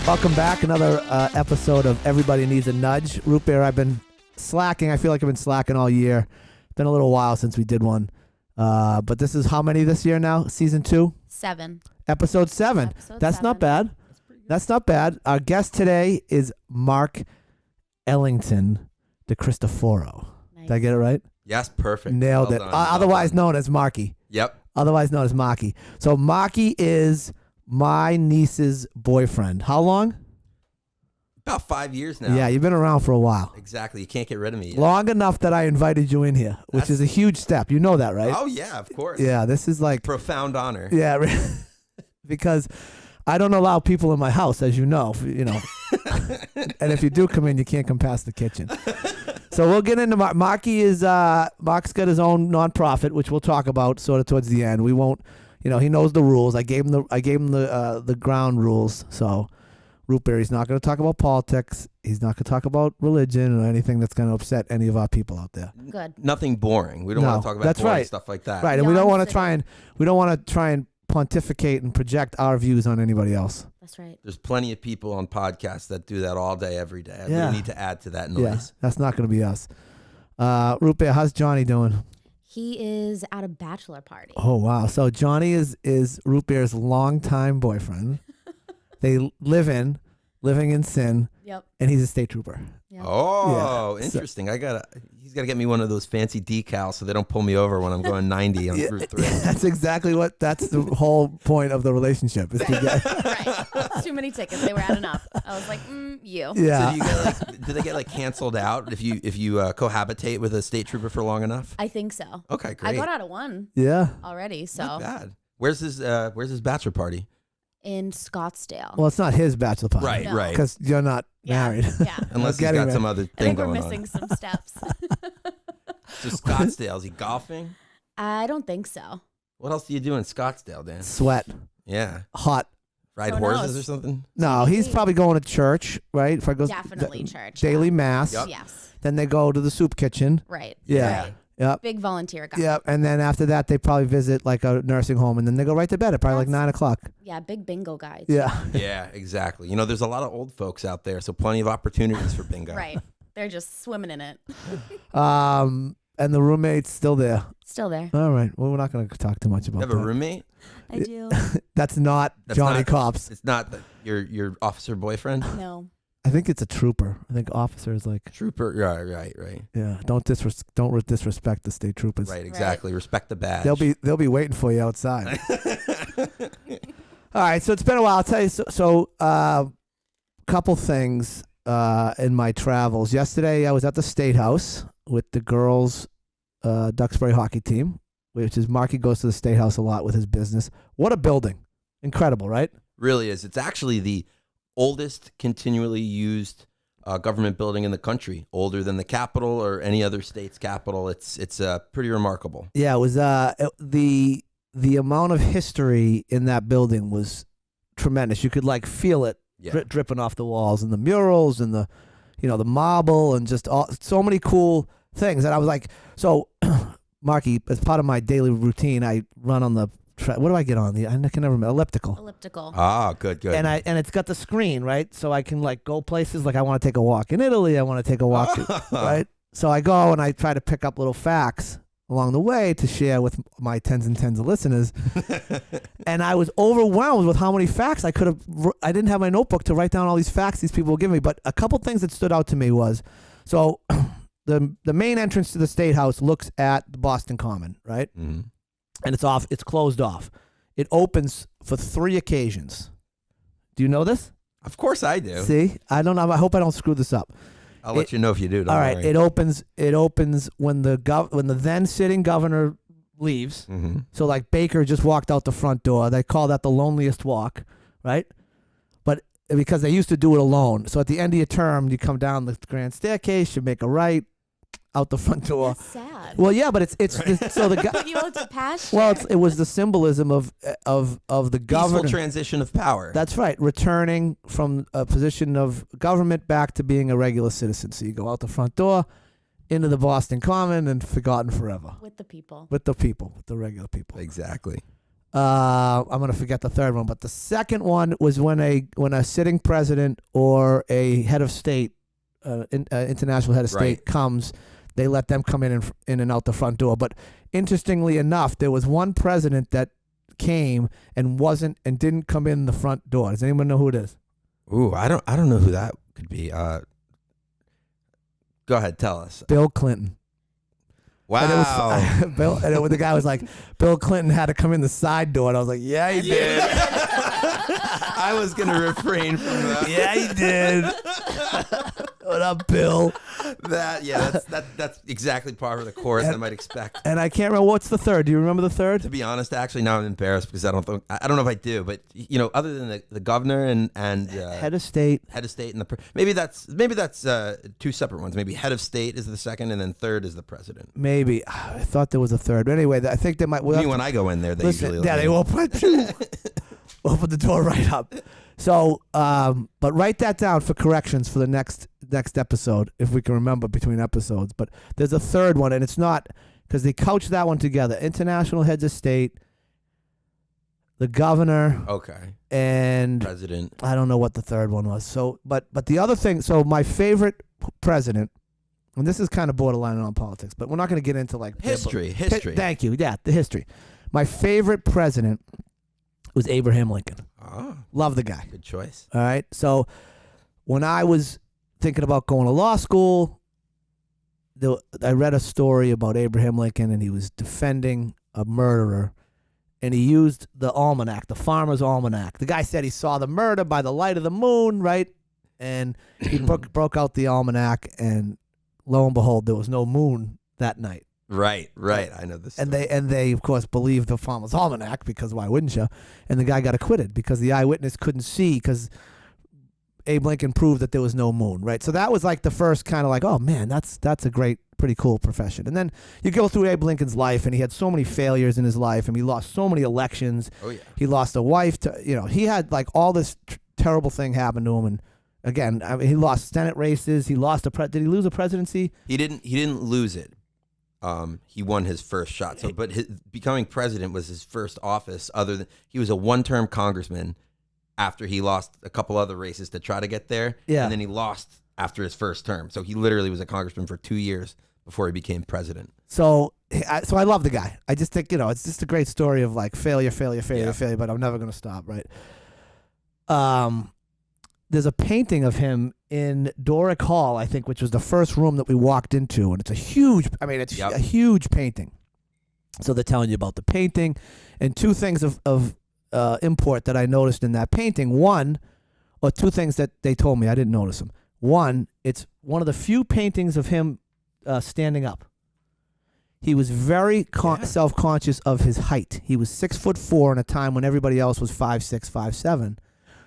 Welcome back. Another episode of Everybody Needs a Nudge. Root Beer, I've been slacking. I feel like I've been slacking all year. It's been a little while since we did one. But this is how many this year now? Season 2? 7. Episode 7. That's not bad. That's not bad. Our guest today is Mark Ellington DeCristoforo. Nice. Did I get it right? Yes, perfect. Nailed it. Otherwise known as Marky. Yep. Otherwise known as Marky. So Marky is my niece's boyfriend. How long? About 5 years now. Yeah, you've been around for a while. Exactly. You can't get rid of me yet. Long enough that I invited you in here, which is a huge step. You know that, right? Oh, yeah, of course. Yeah, this is like... Profound honor. Yeah, because I don't allow people in my house, as you know. And if you do come in, you can't come past the kitchen. So we'll get into Marky Mark's got his own nonprofit, which we'll talk about sort of towards the end. We won't, he knows the rules. I gave him the ground rules. So Root Beer, he's not going to talk about politics. He's not going to talk about religion or anything that's going to upset any of our people out there. Good. Nothing boring. We don't want to talk about boring stuff like that. Right, and we don't want to try and pontificate and project our views on anybody else. That's right. There's plenty of people on podcasts that do that all day, every day. Yeah. We need to add to that noise. Yeah, that's not going to be us. Root Beer, how's Johnny doing? He is at a bachelor party. Oh, wow. So Johnny is Root Beer's longtime boyfriend. They living in sin. Yep. And he's a state trooper. Yep. Oh, Yeah. interesting. He's got to get me one of those fancy decals so they don't pull me over when I'm going 90 on Route 3. That's the whole point of the relationship is to get. Right. Too many tickets. They were adding up. I was like, you. Yeah. So do they get canceled out if you cohabitate with a state trooper for long enough? I think so. Okay, great. I got out of one. Yeah. Already. So. Not bad. Where's his bachelor party? In Scottsdale. Well, it's not his bachelor party. Right, No. right. Because you're not married. Yeah. Unless he's got some other I thing think we're going on. missing some steps. So Scottsdale, is he golfing? I don't think so. What else do you do in Scottsdale, Dan? Sweat. Yeah. Hot. Ride Who horses knows? or something? No, he's probably going to church, right? If I go Definitely church. daily mass. Yep. Yes. Then they go to the soup kitchen. Right. Yeah. Right. Yep. Big volunteer guy. Yep. And then after that, they probably visit like a nursing home, and then they go right to bed at probably like 9 o'clock. Yeah, big bingo guy. Yeah. Yeah, exactly. There's a lot of old folks out there, so plenty of opportunities for bingo. Right. They're just swimming in it. And the roommate's still there. Still there. All right. Well, we're not going to talk too much about You have that. a roommate? I do. That's not Johnny Cops. It's not your officer boyfriend? No. I think it's a trooper. I think officer is like Trooper. Right. yeah. Don't disrespect the state troopers. Right, exactly. Respect the badge. They'll be waiting for you outside. All right. So it's been a while. I'll tell you. So couple things in my travels. Yesterday I was at the State House with the girls' Duxbury hockey team, which is Marky goes to the State House a lot with his business. What a building. Incredible, right? Really is. It's actually the oldest continually used government building in the country, older than the Capitol or any other state's Capitol. It's pretty remarkable. Yeah, it was the amount of history in that building was tremendous. You could like feel it dripping off the walls, and the murals and the the marble and just so many cool things. And I was like, so Marky, as part of my daily routine, I run on the what do I get on? I can never remember. Elliptical. Ah, good. And it's got the screen, right? So I can like go places like I want to take a walk in Italy. I want to take a walk, right? So I go and I try to pick up little facts along the way to share with my tens and tens of listeners. And I was overwhelmed with how many facts I didn't have my notebook to write down all these facts these people were giving me. But a couple things that stood out to me was, so the main entrance to the State House looks at the Boston Common, right? Mm-hmm. And it's closed off. It opens for 3 occasions. Do you know this? Of course I do. See? I don't know. I hope I don't screw this up. I'll let you know if you do. All right. Worry. It opens when the then sitting governor leaves. Mm-hmm. So like Baker just walked out the front door. They call that the loneliest walk, right? But because they used to do it alone. So at the end of your term, you come down the grand staircase, you make a right, out the front door. That's sad. Well, yeah, but it's so the Put you out to pasture. well, it was the symbolism of the governor. Peaceful transition of power. That's right, returning from a position of government back to being a regular citizen. So you go out the front door, into the Boston Common, and forgotten forever. With the people. With the people, with the regular people. Exactly. I'm gonna forget the third one, but the second one was when a sitting president or a head of state, international head of state comes, they let them come in and out the front door. But interestingly enough, there was one president that came and didn't come in the front door. Does anyone know who it is? Ooh, I don't know who that could be. Go ahead, tell us. Bill Clinton. Wow. And the guy was like, Bill Clinton had to come in the side door, and I was like, yeah, he did. I was gonna refrain from that. Yeah, he did. What up, Bill? That's exactly par for the course I might expect. And I can't remember what's the third. Do you remember the third? To be honest, actually, now I'm embarrassed because I don't know if I do. But other than the governor and head of state, and maybe that's two separate ones. Maybe head of state is the second, and then third is the president. Maybe I thought there was a third. But anyway, I think they might. When I go in there, they usually they will open the door right up. So, but write that down for corrections for the next episode, if we can remember between episodes. But there's a third one, and it's not, because they couch that one together. International heads of state, the governor, and president. I don't know what the third one was. So, but the other thing. So my favorite president, and this is kind of borderline on politics, but we're not going to get into like history. Thank you. Yeah, the history. My favorite president was Abraham Lincoln. Oh, love the guy. Good choice. All right. So when I was thinking about going to law school, I read a story about Abraham Lincoln, and he was defending a murderer, and he used the almanac, the Farmer's Almanac. The guy said he saw the murder by the light of the moon, right? And he broke out the almanac, and lo and behold, there was no moon that night. Right. I know this. And they of course believed the Farmer's Almanac, because why wouldn't you? And the guy got acquitted because the eyewitness couldn't see, because Abe Lincoln proved that there was no moon, right? So that was like the first kind of like, oh man, that's a pretty cool profession. And then you go through Abe Lincoln's life, and he had so many failures in his life, and he lost so many elections. Oh yeah. He lost a wife he had like all this terrible thing happen to him, and again, I mean, he lost Senate races. He lost did he lose a presidency? He didn't lose it. He won his first shot. So, but becoming president was his first office. Other than he was a one-term congressman after he lost a couple other races to try to get there. Yeah. And then he lost after his first term. So he literally was a congressman for 2 years before he became president. So I love the guy. I just think it's just a great story of like failure. But I'm never gonna stop. Right. There's a painting of him in Doric Hall, I think, which was the first room that we walked into, and it's a huge painting. So they're telling you about the painting, and two things of import that I noticed in that painting. Two things that they told me, I didn't notice them. One, it's one of the few paintings of him standing up. He was very self-conscious of his height. He was 6'4" in a time when everybody else was 5'6", 5'7".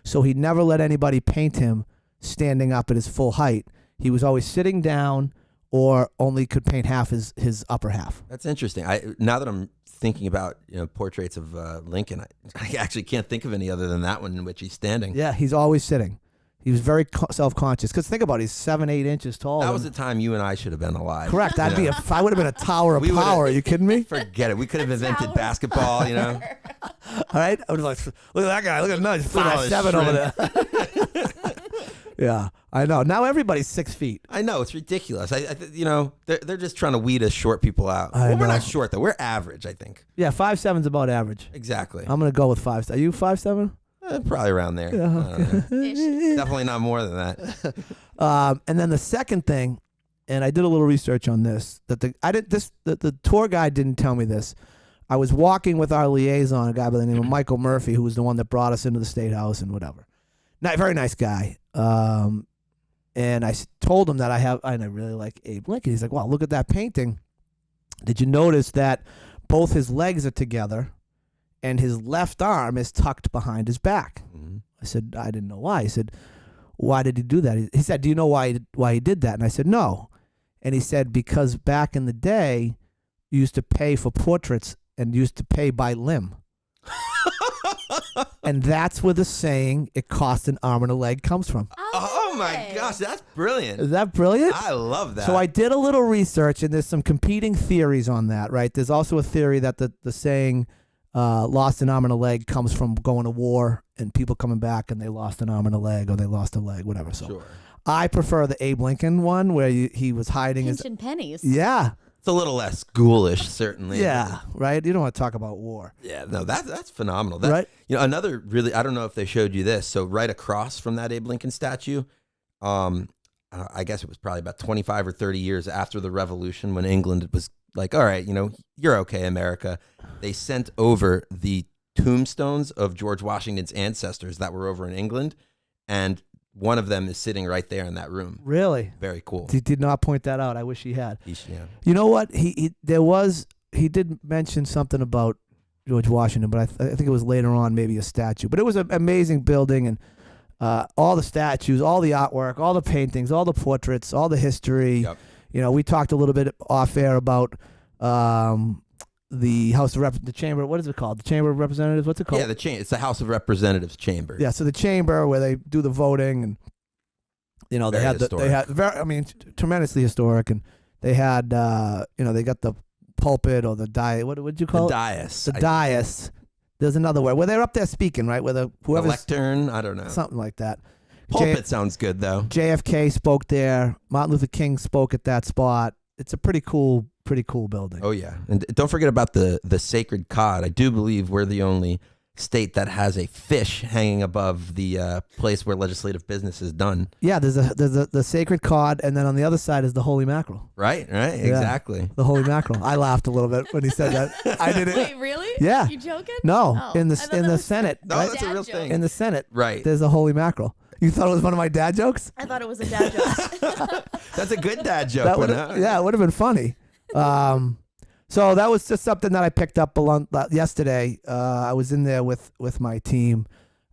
So he never let anybody paint him standing up at his full height. He was always sitting down, or only could paint half his upper half. That's interesting. Now that I'm thinking about portraits of Lincoln, I actually can't think of any other than that one in which he's standing. Yeah, he's always sitting. He was very self-conscious. Because think about it, he's 7-8 inches tall. That was the time you and I should have been alive. Correct. I would have been a tower of power. Are you kidding me? Forget it. We could have invented basketball, All right? I was like, look at that guy. Look at that. He's 5'7" over there. Yeah, I know. Now everybody's 6 feet. I know. It's ridiculous. They're just trying to weed us short people out. We're not short, though. We're average, I think. Yeah, 5'7" is about average. Exactly. I'm going to go with 5'7". Are you 5'7"? Probably around there. Yeah, Definitely not more than that. And then the second thing, and I did a little research on this, that the tour guide didn't tell me this. I was walking with our liaison, a guy by the name of Michael Murphy, who was the one that brought us into the State House and whatever. Very nice guy. And I told him that I really like Abe Lincoln. He's like, wow, look at that painting. Did you notice that both his legs are together and his left arm is tucked behind his back? Mm-hmm. I said, I didn't know why. He said, why did he do that? He said, do you know why he did that? And I said, no. And he said, because back in the day, you used to pay for portraits and used to pay by limb. And that's where the saying, it costs an arm and a leg, comes from. Oh my gosh, that's brilliant. Is that brilliant? I love that. So I did a little research, and there's some competing theories on that, right? There's also a theory that the saying, lost an arm and a leg comes from going to war and people coming back and they lost an arm and a leg or they lost a leg, whatever. So Sure. I prefer the Abe Lincoln one where he was hiding his. Pinching pennies. Yeah. It's a little less ghoulish, certainly. Yeah. Right. You don't want to talk about war. Yeah. No, that's phenomenal. That, Right. Another really, I don't know if they showed you this. So right across from that Abe Lincoln statue, I guess it was probably about 25 or 30 years after the Revolution, when England was like, all right, you're okay, America. They sent over the tombstones of George Washington's ancestors that were over in England, and one of them is sitting right there in that room. Really? Very cool. He did not point that out. I wish he had. Yeah. You know what? He did mention something about George Washington, but I think it was later on, maybe a statue. But it was an amazing building, and all the statues, all the artwork, all the paintings, all the portraits, all the history. Yep. We talked a little bit off air about the House of the Chamber. What is it called? The Chamber of Representatives. What's it called? Yeah, it's the House of Representatives chamber. Yeah, so the chamber where they do the voting, and they Very had tremendously historic, and they had they got the pulpit or the what would you call The it? dais. The dais. There's another word where they're up there speaking, right? Where The whoever's lectern. I don't know. something like that. Pulpit sounds good though. JFK spoke there. Martin Luther King spoke at that spot. It's a pretty cool building. Oh yeah, and don't forget about the sacred cod. I do believe we're the only state that has a fish hanging above the place where legislative business is done. Yeah, there's the sacred cod, and then on the other side is the holy mackerel. Right, Yeah. exactly. The holy mackerel. I laughed a little bit when he said that. I didn't. Wait, really? Yeah. You joking? No, Oh, in I thought that the was Senate. No, right? that's a real Dad thing. joke. In the Senate, Right. there's a holy mackerel. You thought it was one of my dad jokes? I thought it was a dad joke. That's a good dad joke. That one, would huh? it would have been funny. So that was just something that I picked up yesterday. I was in there with my team.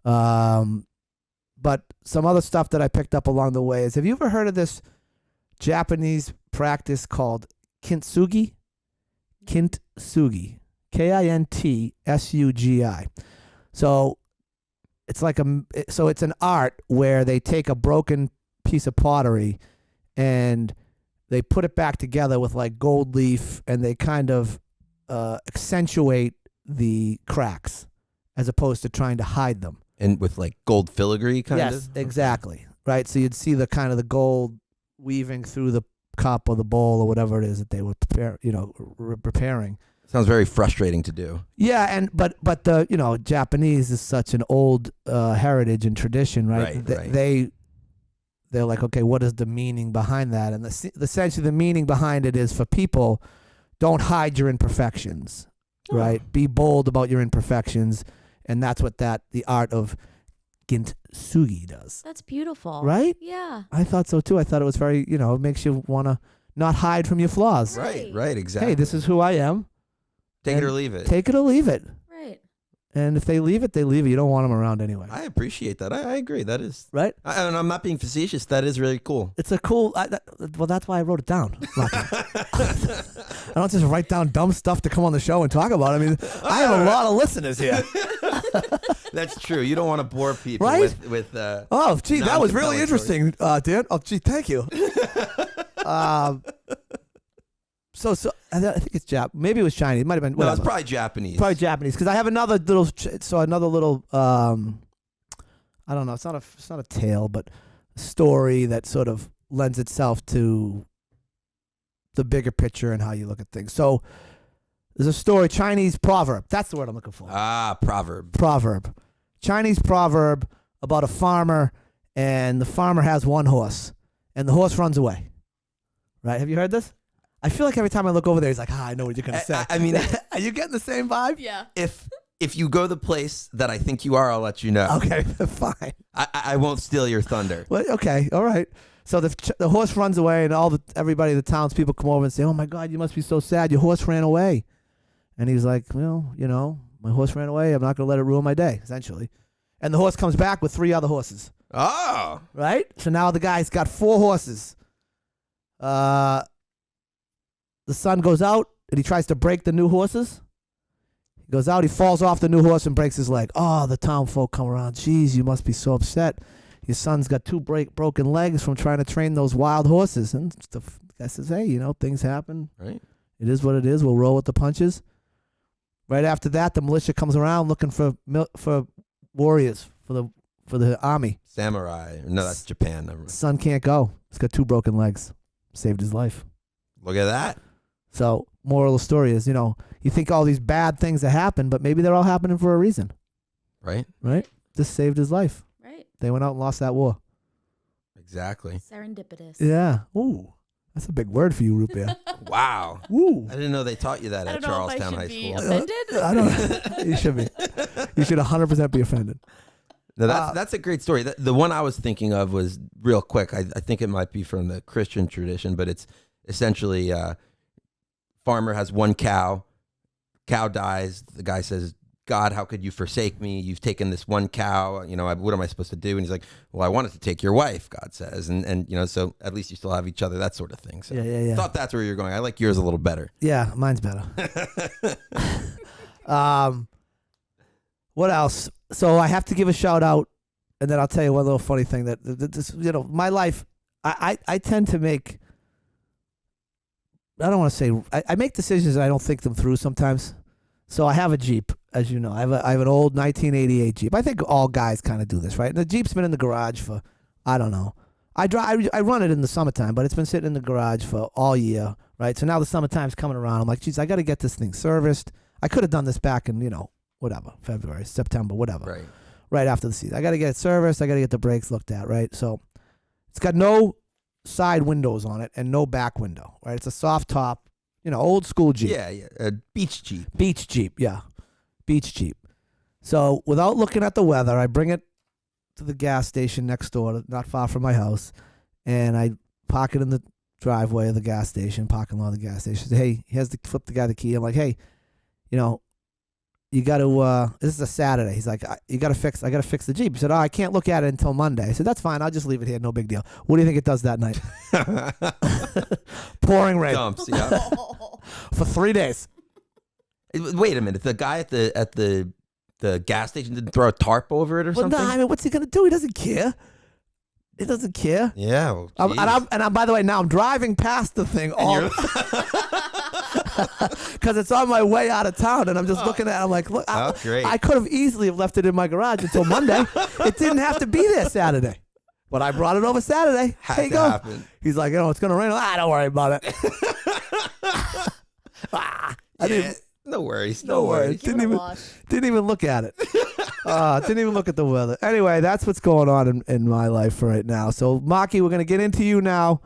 But some other stuff that I picked up along the way is, have you ever heard of this Japanese practice called kintsugi? Kintsugi. KINTSUGI. So it's it's an art where they take a broken piece of pottery and they put it back together with like gold leaf, and they kind of accentuate the cracks as opposed to trying to hide them. And with like gold filigree kind of? Yes, exactly. Right. So you'd see the kind of the gold weaving through the cup or the bowl or whatever it is that they were preparing. Sounds very frustrating to do. Yeah, but the Japanese is such an old heritage and tradition, right? Right. They're like, okay, what is the meaning behind that? And essentially the meaning behind it is for people, don't hide your imperfections, right? Be bold about your imperfections, and that's what the art of kintsugi does. That's beautiful. Right? Yeah. I thought so too. I thought it was very, it makes you want to not hide from your flaws. Right, exactly. Hey, this is who I am. Take it or leave it. Take it or leave it. Right. And if they leave it, they leave it. You don't want them around anyway. I appreciate that. I agree. That is Right? and I'm not being facetious. That is really cool. It's a cool. Well, that's why I wrote it down. I don't just write down dumb stuff to come on the show and talk about. I mean, I have a lot of listeners here. That's true. You don't want to bore people Right? with Oh, gee, that was really non-compelling interesting, Dan. Oh, gee, thank you. So I think it's Maybe it was Chinese. It might have been. No, Whatever. it's probably Japanese. Probably Japanese, because I have another little. I don't know. It's not a tale, but a story that sort of lends itself to the bigger picture and how you look at things. So there's a story, Chinese proverb. That's the word I'm looking for. Proverb. Chinese proverb about a farmer, and the farmer has one horse, and the horse runs away. Right? Have you heard this? I feel like every time I look over there, he's like, I know what you're going to say. I mean, are you getting the same vibe? Yeah. if you go the place that I think you are, I'll let you know. Okay, fine. I won't steal your thunder. Well, okay, all right. So the horse runs away, and everybody, the townspeople come over and say, "Oh my God, you must be so sad. Your horse ran away." And he's like, "Well, my horse ran away. I'm not going to let it ruin my day." Essentially, and the horse comes back with 3 other horses. Oh, Right. So now the guy's got 4 horses. The son goes out and he tries to break the new horses. He goes out, he falls off the new horse and breaks his leg. Oh, the town folk come around. Jeez, you must be so upset. Your son's got 2 broken legs from trying to train those wild horses. And the guy says, hey, things happen. right. It is what it is. We'll roll with the punches. Right after that, the militia comes around looking for warriors for the army. Samurai. No, that's Japan. Never mind. Son can't go. He's got 2 broken legs. Saved his life. Look at that. So, moral of the story is, you think all these bad things that happen, but maybe they're all happening for a reason. Right? Right? Just saved his life. Right. They went out and lost that war. Exactly. Serendipitous. Yeah. Ooh. That's a big word for you, Root Beer. Wow. Ooh. I didn't know they taught you that at Charlestown High School. Offended? I don't. You should be. You should 100% be offended. No, that's a great story. The one I was thinking of was real quick. I think it might be from the Christian tradition, but it's essentially farmer has 1 cow. Cow dies. The guy says, God, how could you forsake me? You've taken this 1 cow. What am I supposed to do? And he's like, well, I wanted to take your wife, God says. And so at least you still have each other, that sort of thing. So Yeah. thought that's where you're going. I like yours a little better. Yeah, mine's better. What else? So I have to give a shout out, and then I'll tell you one little funny thing that this, my life. I tend to make. I don't want to say I make decisions and I don't think them through sometimes. So I have a Jeep, as you know. I have an old 1988 Jeep. I think all guys kind of do this, right? And the Jeep's been in the garage for, I don't know. I run it in the summertime, but it's been sitting in the garage for all year, right? So now the summertime's coming around. I'm like, geez, I got to get this thing serviced. I could have done this back in, whatever, February, September, whatever. Right after the season. I got to get it serviced. I got to get the brakes looked at, right? So it's got no side windows on it and no back window, right? It's a soft top, old school Jeep. Yeah. A beach Jeep. Beach Jeep, yeah. Beach Jeep. So without looking at the weather, I bring it to the gas station next door, not far from my house, and I park it in the driveway of the gas station, parking lot of the gas station. Say, hey, he has to flip the guy the key. I'm like, hey, you got to, this is a Saturday. He's like, I got to fix the Jeep. He said, I can't look at it until Monday. I said, that's fine. I'll just leave it here. No big deal. What do you think it does that night? Pouring rain. Dumps, yeah. For 3 days. Wait a minute. The guy at the gas station didn't throw a tarp over it or something? No, I mean, what's he going to do? He doesn't care. He doesn't care. Yeah. Well, and I'm, by the way, now I'm driving past the thing all because it's on my way out of town, and I'm just looking at it. I'm like, look, I could have easily have left it in my garage until Monday. It didn't have to be there Saturday, but I brought it over Saturday. Here you go. Happen. He's like, it's going to rain. Don't worry about it. No worries. No worries. Didn't even look at it. Didn't even look at the weather. Anyway, that's what's going on in my life right now. So, Maki, we're gonna get into you now.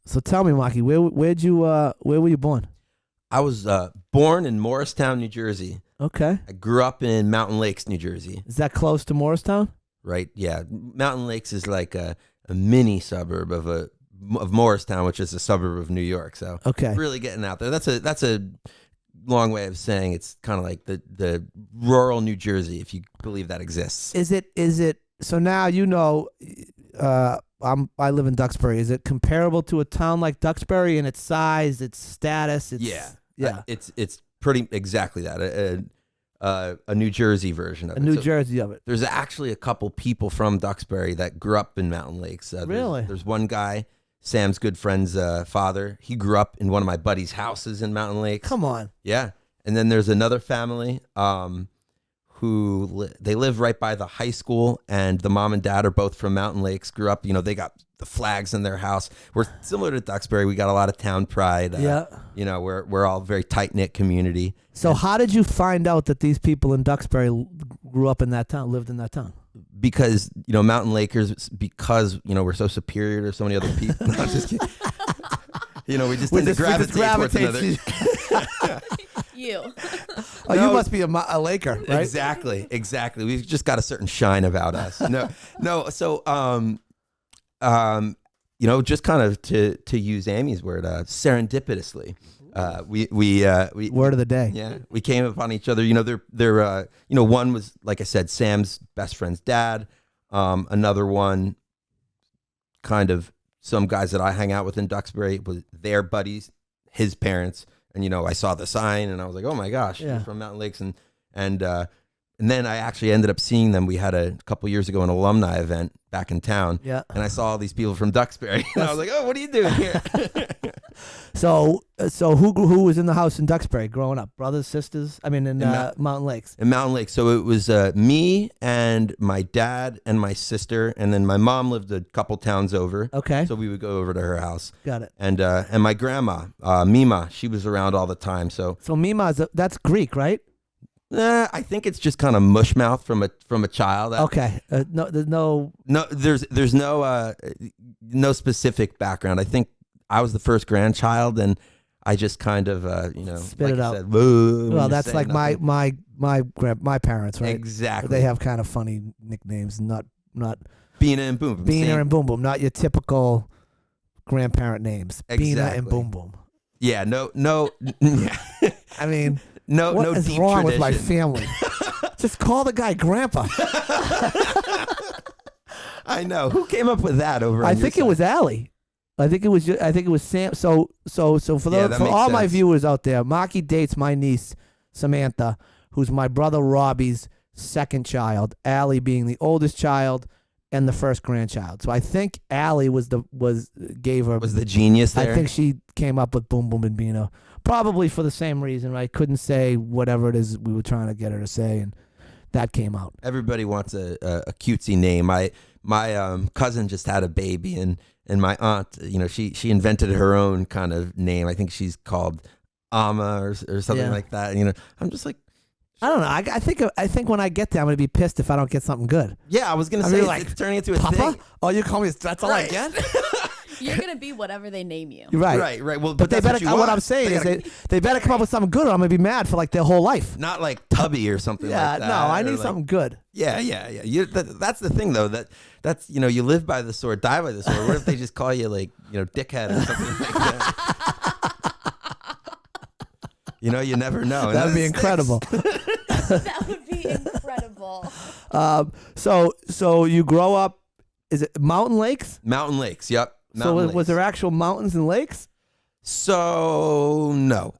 So tell me, Maki, where were you born? I was born in Morristown, New Jersey. Okay. I grew up in Mountain Lakes, New Jersey. Is that close to Morristown? Right. Yeah. Mountain Lakes is like a mini suburb of Morristown, which is a suburb of New York. So okay, really getting out there. That's a long way of saying it's kind of like the rural New Jersey, if you believe that exists. Is it? So now I live in Duxbury. Is it comparable to a town like Duxbury in its size, its status? Yeah. It's pretty exactly that. A New Jersey version of it. A New Jersey of it. There's actually a couple people from Duxbury that grew up in Mountain Lakes. Really? There's one guy, Sam's good friend's father. He grew up in one of my buddy's houses in Mountain Lakes. Come on. Yeah. And then there's another family who they live right by the high school, and the mom and dad are both from Mountain Lakes. Grew up, they got the flags in their house. We're similar to Duxbury. We got a lot of town pride. Yeah. We're all a very tight knit community. So how did you find out that these people in Duxbury grew up in that town, lived in that town? Because Mountain Lakers, because we're so superior to so many other people. No, I'm just kidding. We just tend to gravitate towards another. You. Oh, you must be a Laker, right? Exactly. We've just got a certain shine about us. No. So, just kind of to use Amy's word, serendipitously, we word of the day. Yeah, we came upon each other. They're one was, like I said, Sam's best friend's dad. Another one, kind of some guys that I hang out with in Duxbury, was their buddies, his parents. And, I saw the sign and I was like, oh my gosh, you're from Mountain Lakes. And And then I actually ended up seeing them. We had a couple years ago an alumni event back in town. Yeah. And I saw all these people from Duxbury. And I was like, oh, what are you doing here? So who was in the house in Duxbury growing up? Brothers, sisters? I mean, in Mountain Lakes. In Mountain Lake. So it was me and my dad and my sister. And then my mom lived a couple towns over. Okay. So we would go over to her house. Got it. And my grandma, Mima, she was around all the time. So Mima, that's Greek, right? I think it's just kind of mushmouth from a child. Okay. There's no There's no specific background. I think I was the first grandchild, and I just kind of spit like it you out. said, "Whoa," Well, that's like my parents, right? Exactly. They have kind of funny nicknames, not Bina and Boom Boom. Bina and Boom Boom, not your typical grandparent names. Bina and Exactly. Boom Boom. Yeah, no. I mean, No, what no is deep wrong tradition. with my family? Just call the guy Grandpa. I know. Who came up with that over? I on think your it was Allie. I think it was Sam. So for Yeah, that for makes all my sense. viewers out there, Marky dates my niece Samantha, who's my brother Robbie's second child. Allie being the oldest child and the first grandchild. So I think Allie was the genius there. I think she came up with Boom Boom and Bina, probably for the same reason. Right? Couldn't say whatever it is we were trying to get her to say, and that came out. Everybody wants a cutesy name. My cousin just had a baby, and my aunt, she invented her own kind of name. I think she's called Amma or something like that. And, I'm just like, I don't know. I think when I get there, I'm gonna be pissed if I don't get something good. yeah, I was gonna say it's turning into a Papa? thing. Oh, you call me? That's all Right. I get. You're gonna be whatever they name you. You're right. Right. Well, But they that's better. what, you What want. I'm saying is they better come up with something good, or I'm gonna be mad for like their whole life. not like Tubby or something Yeah, like that. no, I or need like- something good. Yeah. That's the thing, though. That's you live by the sword, die by the sword. What if they just call you like dickhead or something like that? You never know. That'd be It sticks. incredible. That would be incredible. So you grow up. Is it Mountain Lakes? Mountain Lakes. Yep. So Mountain was Lakes. there actual mountains and lakes? So no.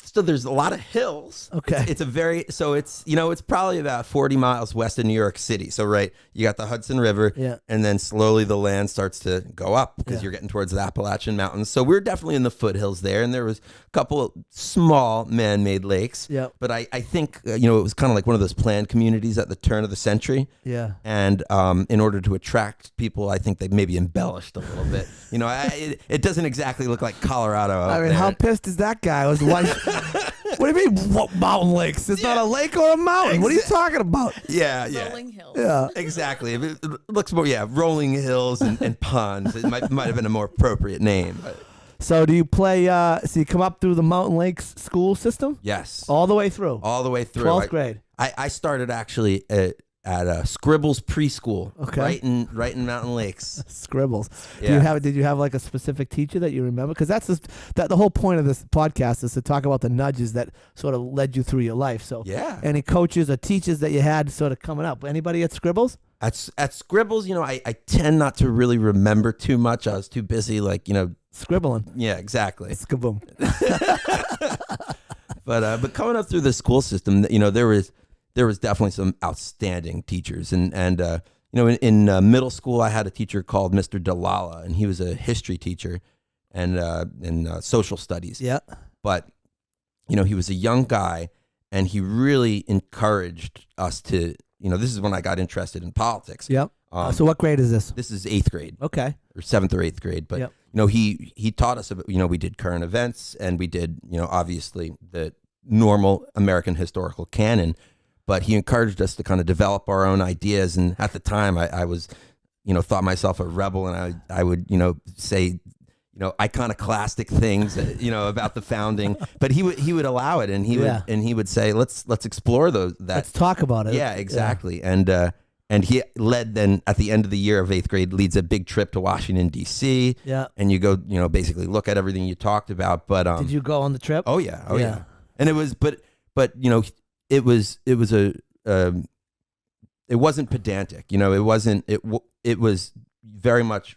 So there's a lot of hills. Okay. It's probably about 40 miles west of New York City. So you got the Hudson River, Yeah. and then slowly the land starts to go up because Yeah. you're getting towards the Appalachian Mountains. So we're definitely in the foothills there, and there was a couple of small man-made lakes. Yeah. But I think it was kind of like one of those planned communities at the turn of the century. Yeah. And in order to attract people, I think they maybe embellished a little bit. It doesn't exactly look like Colorado. I mean, there. how pissed is that guy? Was like, what do you mean mountain lakes? It's not a lake or a mountain. What are you talking about? Yeah. Rolling hills. Yeah. Exactly. It looks more, rolling hills and ponds. It might have been a more appropriate name. But So do you play? So you come up through the Mountain Lakes school system yes, all the way through. all the way through. 12th grade. I started actually at Scribbles Preschool, Okay. right in Mountain Lakes. Scribbles. Yeah. Did you have like a specific teacher that you remember? Because that's the whole point of this podcast is to talk about the nudges that sort of led you through your life. So Yeah. any coaches or teachers that you had sort of coming up? Anybody at Scribbles? At Scribbles, I tend not to really remember too much. I was too busy, Scribbling. yeah, exactly. Skaboom. But coming up through the school system, there was definitely some outstanding teachers, and in middle school I had a teacher called Mr. Dalala, and he was a history teacher and in social studies. Yeah. But he was a young guy, and he really encouraged us to. This is when I got interested in politics. Yep. So what grade is this? This is 8th grade. Okay. Or 7th or 8th grade, but Yep. he taught us about, we did current events, and we did obviously the normal American historical canon, but he encouraged us to kind of develop our own ideas. And at the time I was thought myself a rebel, and I would say iconoclastic things about the founding, but he would allow it, and he would say let's explore that. Let's talk about it. Yeah, exactly. And he led, then at the end of the year of 8th grade, leads a big trip to Washington, D.C. Yeah. And you go, basically look at everything you talked about. But Did you go on the trip? Oh yeah. Yeah. And it was, but it wasn't pedantic. It was very much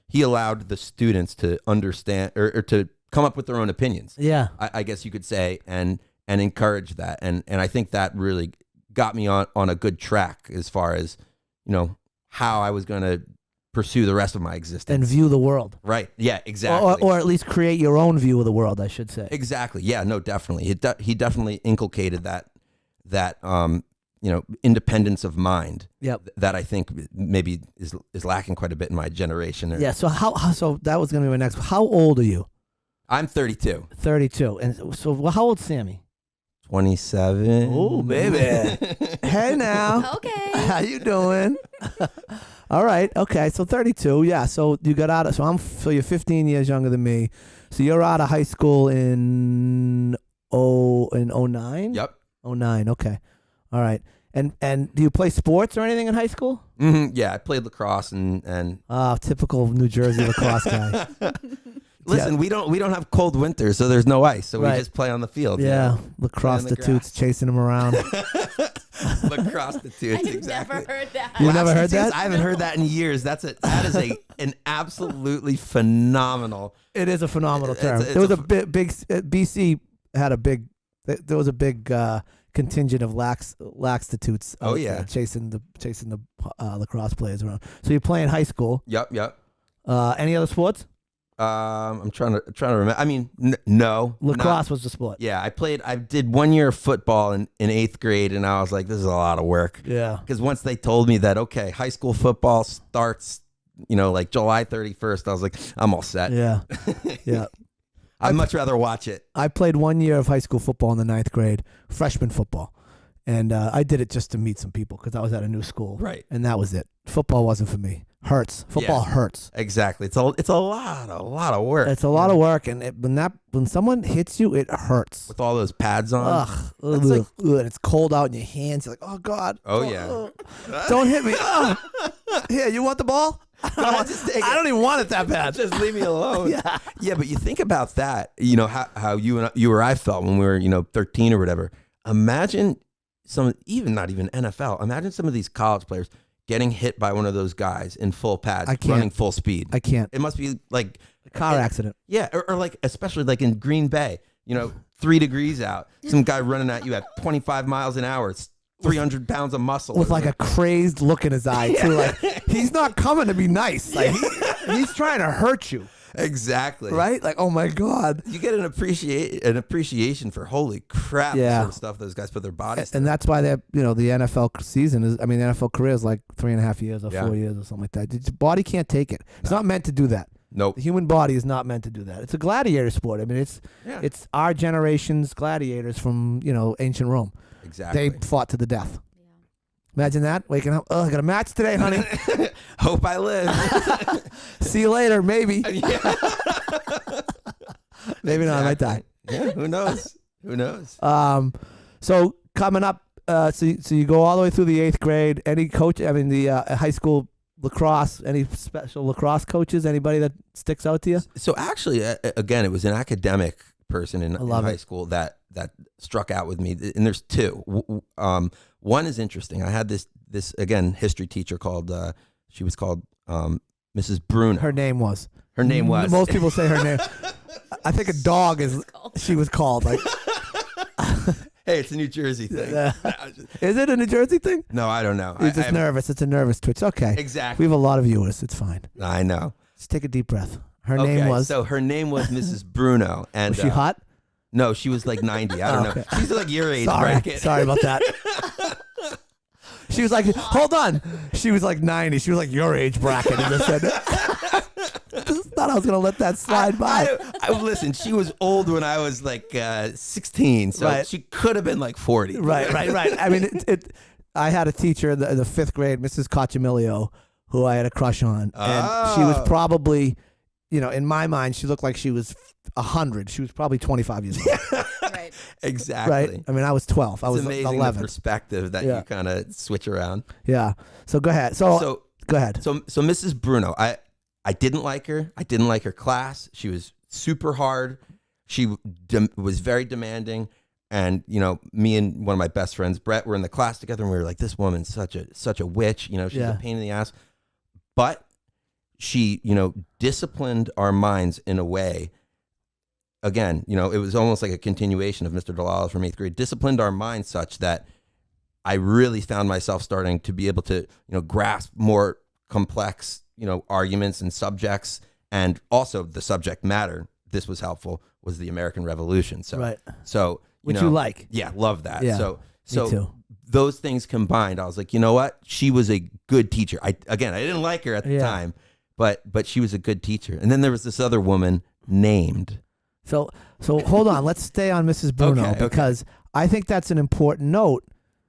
he allowed the students to understand or to come up with their own opinions. Yeah. I guess you could say, and and encourage that. And I think that really got me on a good track as far as, how I was going to pursue the rest of my existence. And view the world. Right. Yeah, exactly. Or at least create your own view of the world, I should say. Exactly. Yeah, no, definitely. He definitely inculcated that independence of mind. Yep. That I think maybe is lacking quite a bit in my generation. Yeah. So so that was going to be my next. How old are you? I'm 32. 32. And so how old's Sammy? 27. Oh, baby. Hey now. Okay. How you doing? All right. Okay. So 32. Yeah. So you got out of. So you're 15 years younger than me. So you're out of high school in 09. Yep. 09. Okay. All right. And do you play sports or anything in high school? Mm-hmm. Yeah, I played lacrosse and. Typical New Jersey lacrosse guy. Listen, Yeah. we don't have cold winters, so there's no ice, so Right. we just play on the field. Yeah. Lacrosse the prostitutes grass. chasing them around. Lacrosse prostitutes, I've exactly. never heard that. You never heard that? I haven't heard that in years. That is an absolutely phenomenal. It is a phenomenal term. It's There was a a big BC had a big. There was a big contingent of laxstitutes. Oh, yeah. chasing the lacrosse players around. So you're playing high school. Yep. Any other sports? I'm trying to remember. I mean, no. Lacrosse was the sport. Yeah, I did 1 year of football in 8th grade, and I was like, this is a lot of work. Yeah. Because once they told me that, okay, high school football starts, like July 31st, I was like, I'm all set. Yeah. Yeah. I'd much rather watch it. I played 1 year of high school football in the 9th grade, freshman football. And I did it just to meet some people because I was at a new school. Right. And that was it. Football wasn't for me. Hurts. Football hurts. Exactly. It's a lot of work. It's a lot of work. And when someone hits you, it hurts. With all those pads on. Ugh. Like- And it's cold out in your hands. You're like, oh, God. Oh, yeah. Don't hit me. Oh. Here, you want the ball? Just take I it. don't even want it that bad. Just leave me alone. Yeah. Yeah, but you think about that, how you or I felt when we were, 13 or whatever. Imagine not even NFL. Imagine some of these college players getting hit by one of those guys in full pads, I can't. running full speed. I can't. It must be like A car accident. Yeah, or like especially like in Green Bay, 3 degrees out, some guy running at you at 25 miles an hour. It's 300 pounds of muscle. With like a crazy look in his eye, too. Like, he's not coming to be nice. Like, he's trying to hurt you. Exactly. Right? Like, oh my God. You get an appreciation for holy crap, the Yeah. sort of stuff those guys put their bodies through. And that's why the NFL season is, the NFL career is like 3.5 years or 4 years or something like that. Your body can't take it. It's not meant to do that. Nope. The human body is not meant to do that. It's a gladiator sport. It's our generation's gladiators from, ancient Rome. Exactly. They fought to the death. Imagine that. Waking up, I got a match today, honey. Hope I live. See you later, maybe. Yeah. Maybe not. I might die. Yeah, who knows? Who knows? So coming up, so you go all the way through the 8th grade. Any coach? The high school lacrosse. Any special lacrosse coaches? Anybody that sticks out to you? So actually, again, it was an academic person in high it. school that struck out with me. And there's two. One is interesting. I had this again history teacher called. She was called Mrs. Bruno. Her name was. Her name was. Most people say her name. I think a dog is. She was called like. Hey, it's a New Jersey thing. Is it a New Jersey thing? No, I don't know. You're just nervous. It's a nervous twitch. Okay. Exactly. We have a lot of viewers. It's fine. I know. Just take a deep breath. Her name was. So her name was Mrs. Bruno, and Was she hot? No, she was like 90. I don't know. She's like your age Sorry. bracket. Sorry about that. She was like, hold on. She was like 90. She was like your age bracket. And just said, just thought I was going to let that slide by. Listen, she was old when I was like 16, so Right. she could have been like 40. Right. I mean, I had a teacher in the 5th grade, Mrs. Cochamilio, who I had a crush on. And she was probably, in my mind, she looked like she was 100. She was probably 25 years old. Right. Exactly. Right? I mean, I was 12. I It's was amazing 11. the perspective that you kind of switch around. Yeah. So go ahead. So go ahead. So Mrs. Bruno, I didn't like her. I didn't like her class. She was super hard. She was very demanding. And, me and one of my best friends, Brett, were in the class together, and we were like, this woman's such a witch. She's a pain in the ass. But she, disciplined our minds in a way again, it was almost like a continuation of Mr. Delala from 8th grade, disciplined our minds such that I really found myself starting to be able to, grasp more complex, arguments and subjects, and also the subject matter. This was helpful, was the American Revolution. So, Right. So, Which you like. Yeah, love that. Yeah, So me too. those things combined, I was like, you know what? She was a good teacher. I didn't like her at the time, but she was a good teacher. And then there was this other woman named. So hold on. Let's stay on Mrs. Bruno because I think that's an important note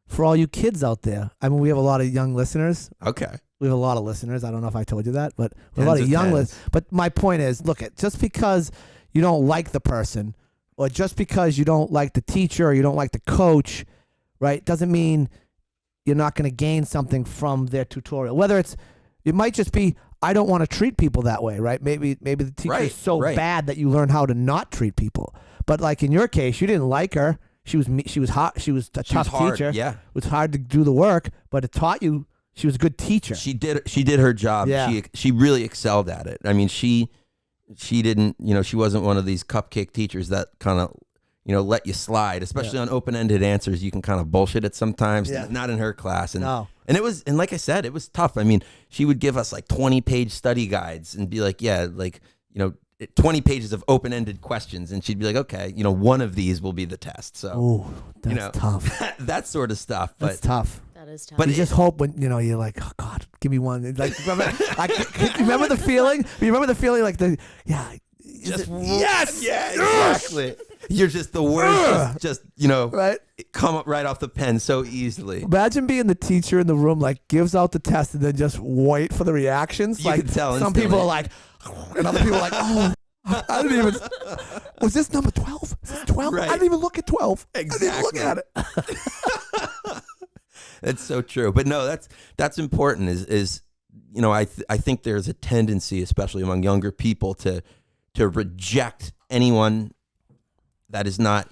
for all you kids out there. I mean, we have a lot of young listeners. Okay. We have a lot of listeners. I don't know if I told you that, but we have a lot of young listeners. But my point is, look, just because you don't like the person or just because you don't like the teacher or you don't like the coach, right, doesn't mean you're not going to gain something from their tutorial. Whether it might just be, I don't want to treat people that way, right? Maybe the teacher is so bad that you learn how to not treat people. But like in your case, you didn't like her. She was hot. She was a tough teacher. Yeah. It was hard to do the work, but it taught you. She was a good teacher. She did her job. Yeah. She really excelled at it. I mean, she didn't, she wasn't one of these cupcake teachers that kind of, let you slide, especially on open-ended answers. You can kind of bullshit it sometimes. Yeah. Not in her class. And No. and like I said, it was tough. I mean, she would give us like 20-page study guides and be like, 20 pages of open-ended questions, and she'd be like, okay, one of these will be the test. So, Oh, that's tough. that sort of stuff. But That's tough. That is tough. But You just hope when you're like, oh God, give me one. Like, remember the feeling? You remember the feeling like yes, yeah, exactly. You're just the worst. Just right? come up right off the pen so easily. Imagine being the teacher in the room, like gives out the test and then just wait for the reactions. You like can tell some instantly. people are like, and other people are like, oh, I didn't even. Was this number 12? Is this 12? Right. I didn't even look at 12. Exactly. I didn't even look at it. That's so true. But no, that's important. I think there's a tendency, especially among younger people, to reject anyone that is not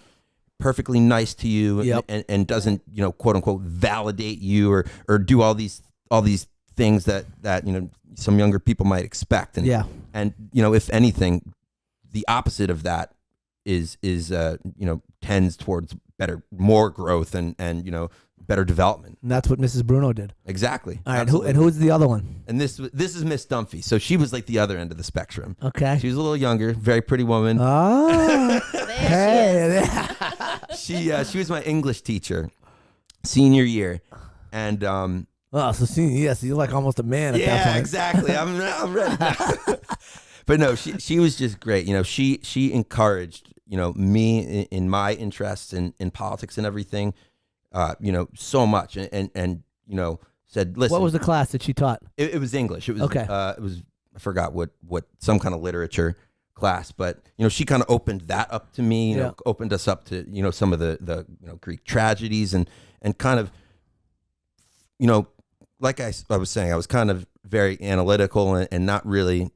perfectly nice to you and doesn't, quote unquote, validate you or do all these things that some younger people might expect. And if anything, the opposite of that is tends towards more growth and better development. And that's what Mrs. Bruno did. Exactly. All right. And who's the other one? And this is Miss Dunphy. So she was like the other end of the spectrum. Okay. She was a little younger, very pretty woman. Oh. There Hey. She was my English teacher, senior year, and Oh, so you're like almost a man at that yeah, point. exactly. I'm ready. But no, she was just great. She encouraged me in my interests in politics and everything. So much, and said, listen. What was the class that she taught? It was English. It was Okay. It was, I forgot what some kind of literature class, but she kind of opened that up to me. Opened us up to some of the Greek tragedies and kind of like I was saying, I was kind of very analytical and not really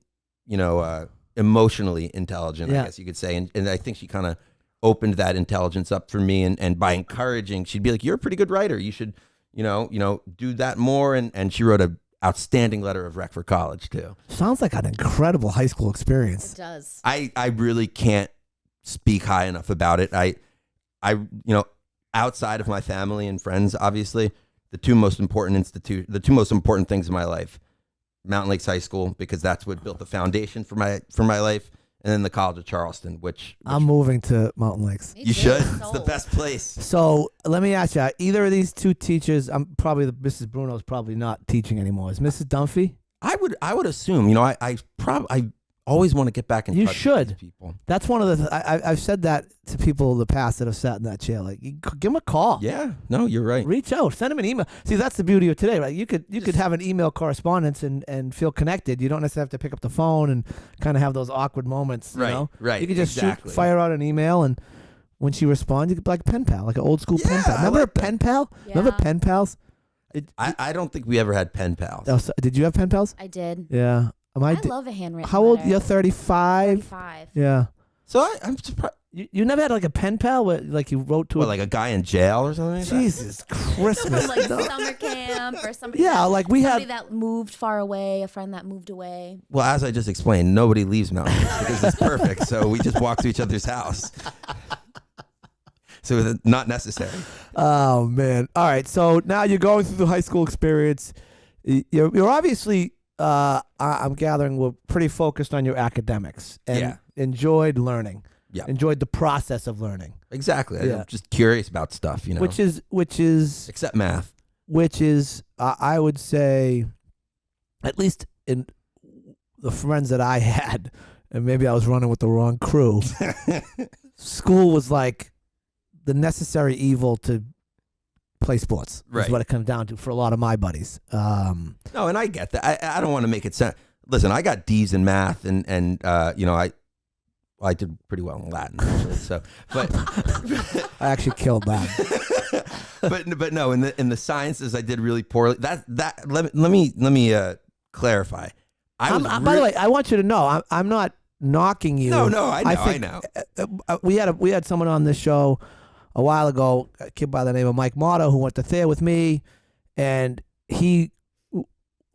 emotionally intelligent, I guess you could say, and I think she kind of opened that intelligence up for me, and by encouraging, she'd be like, you're a pretty good writer, you should do that more, and she wrote a outstanding letter of rec for college too. Sounds like an incredible high school experience. It does. I really can't speak high enough about it. I outside of my family and friends, obviously, the two most important things in my life, Mountain Lakes High School, because that's what built the foundation for my life, and then the College of Charleston, which I'm moving to Mountain Lakes. Me you too. should. It's the Sold. best place. So let me ask you, either of these two teachers, Mrs. Bruno's probably not teaching anymore. Is Mrs. Dunphy? I would assume. I always want to get back in You touch should. with these people. That's one of the. I've said that to people in the past that have sat in that chair. Like, give them a call. Yeah. No, you're right. Reach out. Send them an email. See, that's the beauty of today, right? You could have an email correspondence and feel connected. You don't necessarily have to pick up the phone and kind of have those awkward moments. You know? Right. You could just exactly. fire out an email, and when she responds, you could be like a pen pal, like an old school pen pal. I Remember like a pen pal? Yeah. Remember pen pals? I don't think we ever had pen pals. Did you have pen pals? I did. Yeah. I love a handwritten How old? letter. You're 35? 35. Yeah. So I'm surprised. You never had like a pen pal where like you wrote to What, like a guy in jail or something? Jesus Christmas. From like summer camp or somebody. Yeah, like we somebody had. that moved far away, a friend that moved away. Well, as I just explained, nobody leaves Mountain Beach because it's perfect. So we just walk to each other's house. So it's not necessary. Oh man! All right, so now you're going through the high school experience. You're obviously, I'm gathering, we're pretty focused on your academics and enjoyed learning. Yeah, enjoyed the process of learning. Exactly. Yeah. I'm just curious about stuff, you know. Which is except math. Which is, I would say, at least in the friends that I had, and maybe I was running with the wrong crew. School was like the necessary evil to play sports. Right. Is what it comes down to for a lot of my buddies. No, and I get that. I don't want to make it sound. Listen, I got D's in math, and you know, I did pretty well in Latin actually. So, but I actually killed that. but no, in the sciences I did really poorly. Let me clarify. By the way, I want you to know I'm not knocking you. No, I know. know. We had someone on this show a while ago, a kid by the name of Mike Motto, who went to Thayer with me, and he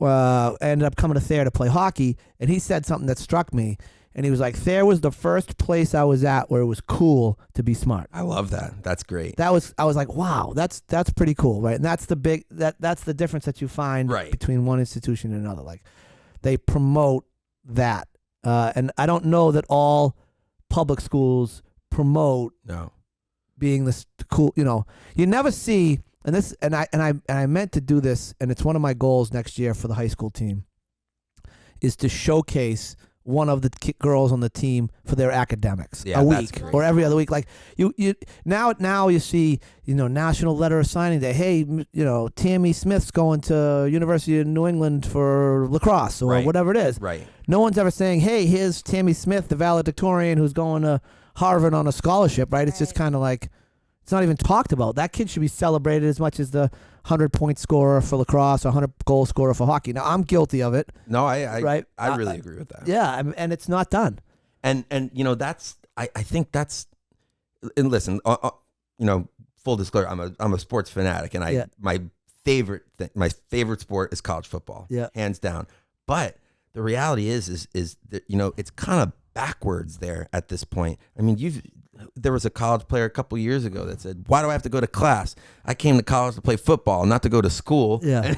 ended up coming to Thayer to play hockey, and he said something that struck me. And he was like, Thayer was the first place I was at where it was cool to be smart. I love that. That's great. I was like, wow, that's pretty cool, right? And that's that's the difference that you find between one institution and another. Like, they promote that, and I don't know that all public schools promote being this cool. You know, you never see, and I meant to do this, and it's one of my goals next year for the high school team, is to showcase one of the girls on the team for their academics a week or every other week. Like you now you see, you know, national letter of signing day. Hey, you know, Tammy Smith's going to University of New England for lacrosse or whatever it is. Right. No one's ever saying, hey, here's Tammy Smith, the valedictorian who's going to Harvard on a scholarship. Right. It's just kind of like, it's not even talked about. That kid should be celebrated as much as the 100-point scorer for lacrosse or 100-goal scorer for hockey. Now, I'm guilty of it. No, I really agree with that. Yeah, and it's not done. And you know, that's I think that's, and listen, you know, full disclosure, I'm a sports fanatic, and my favorite sport is college football, hands down. But the reality is that, you know, it's kind of backwards there at this point. I mean, there was a college player a couple years ago that said, why do I have to go to class? I came to college to play football, not to go to school. Yeah.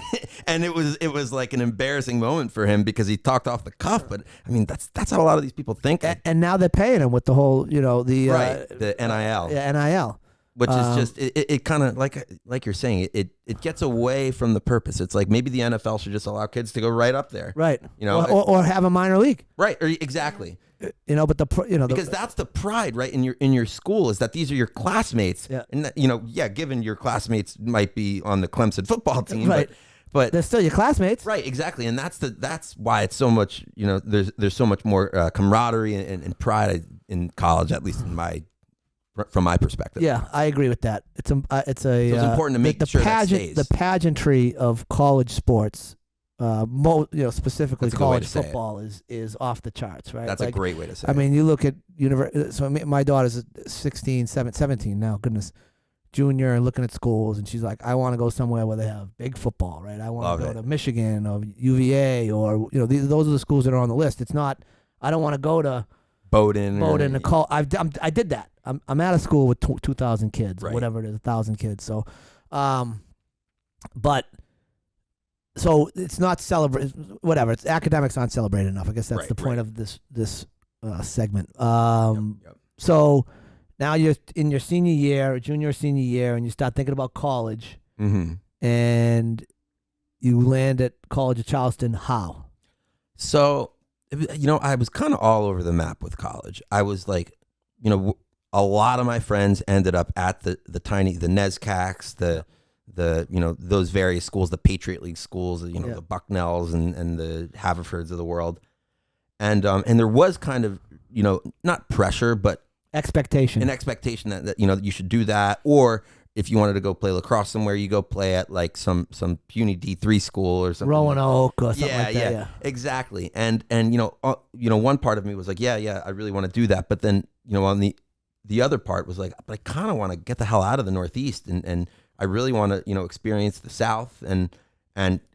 And it was like an embarrassing moment for him because he talked off the cuff. But I mean, that's how a lot of these people think. And now they're paying him with the whole, you know, the NIL. NIL. Which is just, it kind of, like you're saying, it gets away from the purpose. It's like maybe the NFL should just allow kids to go right up there. Right. You know, or have a minor league. Right. Exactly. You know, but because that's the pride, right, in your school, is that these are your classmates. Yeah. And you know, given your classmates might be on the Clemson football team, right. But they're still your classmates. Right, exactly. And that's why it's so much, you know, there's so much more camaraderie and pride in college, at least from my perspective. Yeah, I agree with that. It's important to make sure that stays. The pageantry of college sports, specifically college football is off the charts, right? That's a great way to say it. I mean, you look at so my daughter's 17 now, goodness, junior, and looking at schools, and she's like, I want to go somewhere where they have big football, right? I want to go to Michigan or UVA, or, you know, those are the schools that are on the list. It's not, I don't want to go to Bowdoin. I did that. I'm at a school with 2,000 kids, whatever it is, 1,000 kids. So, so it's not celebrated. Whatever. It's academics aren't celebrated enough. I guess that's the point of this segment. So now you're in your junior senior year, and you start thinking about college, and you land at College of Charleston. How? So, you know, I was kind of all over the map with college. I was like, you know, a lot of my friends ended up at the NESCACs, the you know, those various schools, the Patriot League schools, you know, the Bucknells and the Haverfords of the world. And there was kind of, you know, not pressure, but an expectation that you know, you should do that. Or if you wanted to go play lacrosse somewhere, you go play at like some puny D3 school or something. Roanoke or something like that. Yeah, exactly. And you know, one part of me was like, yeah, I really want to do that. But then, you know, on the the other part was like, but I kind of want to get the hell out of the Northeast, and I really want to, experience the South, and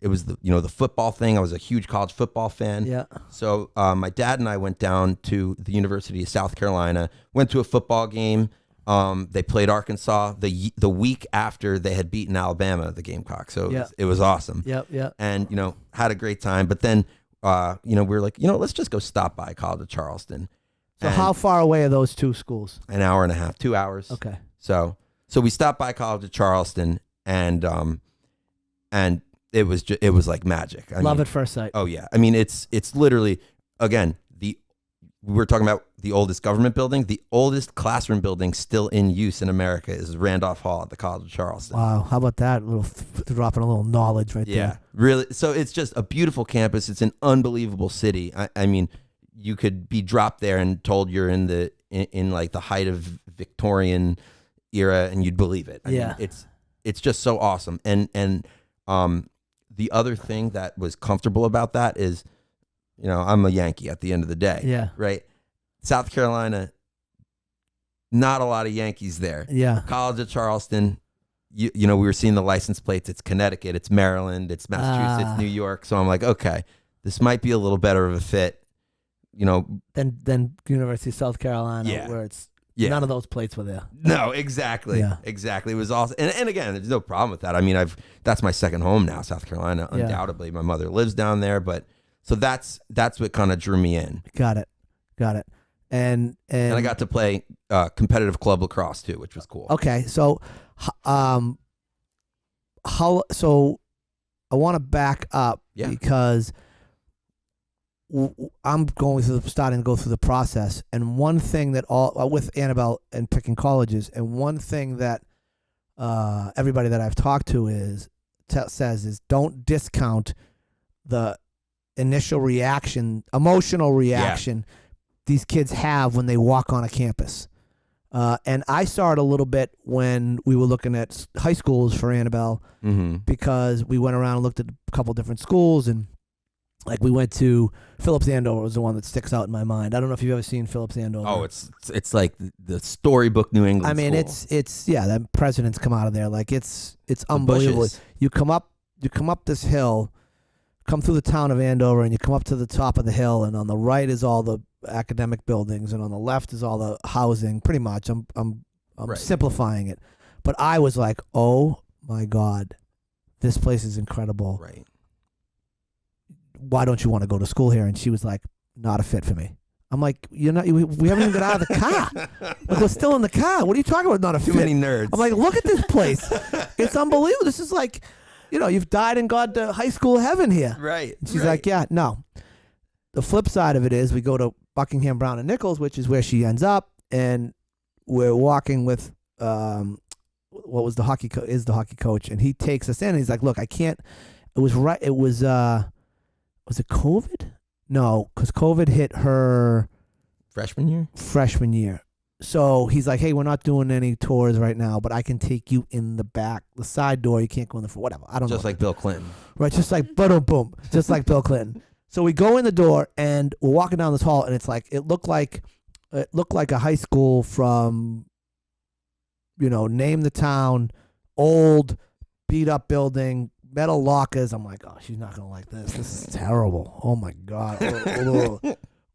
it was the football thing. I was a huge college football fan. Yeah. So my dad and I went down to the University of South Carolina, went to a football game. They played Arkansas the week after they had beaten Alabama, the Gamecocks. So it was awesome. Yep. And, had a great time. But then, we were like, let's just go stop by College of Charleston. So how far away are those two schools? An hour and a half, 2 hours. Okay. So we stopped by College of Charleston, and it was like magic. Love at first sight. Oh yeah. I mean, it's literally, again, we're talking about the oldest government building. The oldest classroom building still in use in America is Randolph Hall at the College of Charleston. Wow. How about that? Dropping a little knowledge right there. Yeah, really. So it's just a beautiful campus. It's an unbelievable city. I mean, you could be dropped there and told you're in like the height of Victorian era, and you'd believe it. I mean, it's just so awesome. And the other thing that was comfortable about that is, I'm a Yankee at the end of the day. Yeah. Right. South Carolina, not a lot of Yankees there. Yeah. College of Charleston, we were seeing the license plates. It's Connecticut, it's Maryland, it's Massachusetts, New York. So I'm like, okay, this might be a little better of a fit. Than University of South Carolina, where it's none of those plates were there. No, exactly. Yeah. Exactly. It was awesome. And again, there's no problem with that. I mean, that's my second home now, South Carolina, undoubtedly. My mother lives down there, but so that's what kind of drew me in. Got it. And I got to play competitive club lacrosse too, which was cool. Okay, so so I want to back up because I'm starting to go through the process, and one thing that with Annabelle and picking colleges, and one thing that everybody that I've talked to says is don't discount the initial emotional reaction these kids have when they walk on a campus. And I saw it a little bit when we were looking at high schools for Annabelle, because we went around and looked at a couple different schools, and like we went to Phillips Andover was the one that sticks out in my mind. I don't know if you've ever seen Phillips Andover. Oh, it's like the storybook New England. I mean, school. it's the presidents come out of there, like it's unbelievable. You come up this hill, come through the town of Andover, and you come up to the top of the hill, and on the right is all the academic buildings, and on the left is all the housing. Pretty much, I'm right. simplifying it, but I was like, oh my God, this place is incredible. Right. Why don't you want to go to school here? And she was like, not a fit for me. I'm like, you're not. We haven't even got out of the car. Like, we're still in the car. What are you talking about? Not a fit. Too many nerds. I'm like, look at this place. It's unbelievable. This is like, you've died and gone to high school heaven here. Right. And she's like, yeah, no. The flip side of it is we go to Buckingham, Brown, and Nichols, which is where she ends up, and we're walking with what was the hockey coach, and he takes us in. And he's like, look, I can't. It was right. It was it COVID? No, because COVID hit her freshman year. So he's like, hey, we're not doing any tours right now, but I can take you in the back, the side door. You can't go in the front, whatever. I don't know. Just like Bill Clinton. Right, just like boom, just like Bill Clinton. So we go in the door, and we're walking down this hall, and it's like it looked like a high school from, name the town, old, beat up building, metal lockers. I'm like, oh, she's not gonna like this. This is terrible. Oh my God.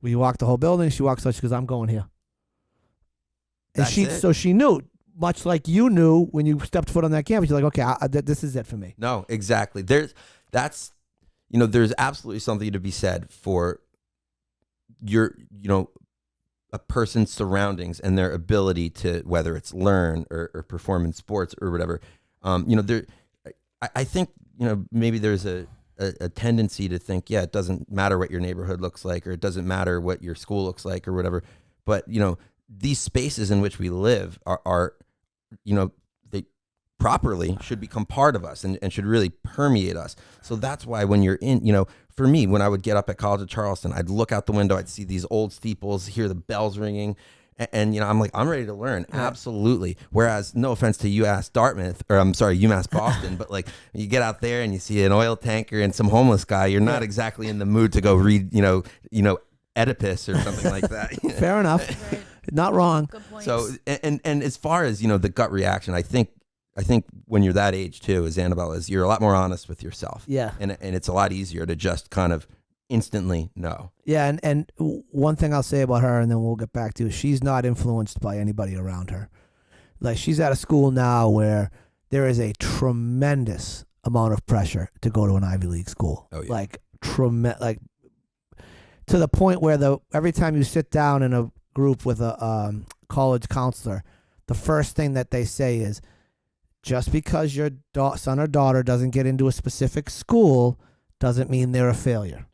We walked the whole building. She walks out. She goes, I'm going here. And so she knew, much like you knew when you stepped foot on that campus. You're like, okay, this is it for me. No, exactly. There's absolutely something to be said for your, a person's surroundings and their ability to, whether it's learn or perform in sports or whatever. I think, maybe there's a tendency to think, it doesn't matter what your neighborhood looks like, or it doesn't matter what your school looks like or whatever. But, these spaces in which we live are they properly should become part of us and should really permeate us. So that's why when you're in, for me, when I would get up at College of Charleston, I'd look out the window, I'd see these old steeples, hear the bells ringing. And I'm like, I'm ready to learn. Yeah. Absolutely. Whereas, no offense to UMass Boston, but like you get out there and you see an oil tanker and some homeless guy, you're not exactly in the mood to go read, Oedipus or something like that. Fair enough. Not wrong. Good point. So and as far as the gut reaction, I think when you're that age too, as Annabelle is, you're a lot more honest with yourself. Yeah. And it's a lot easier to just kind of instantly know. Yeah, and one thing I'll say about her, and then we'll get back to, she's not influenced by anybody around her. Like, she's at a school now where there is a tremendous amount of pressure to go to an Ivy League school. Oh, yeah. Like to the point where every time you sit down in a group with a college counselor, the first thing that they say is, just because your son or daughter doesn't get into a specific school doesn't mean they're a failure.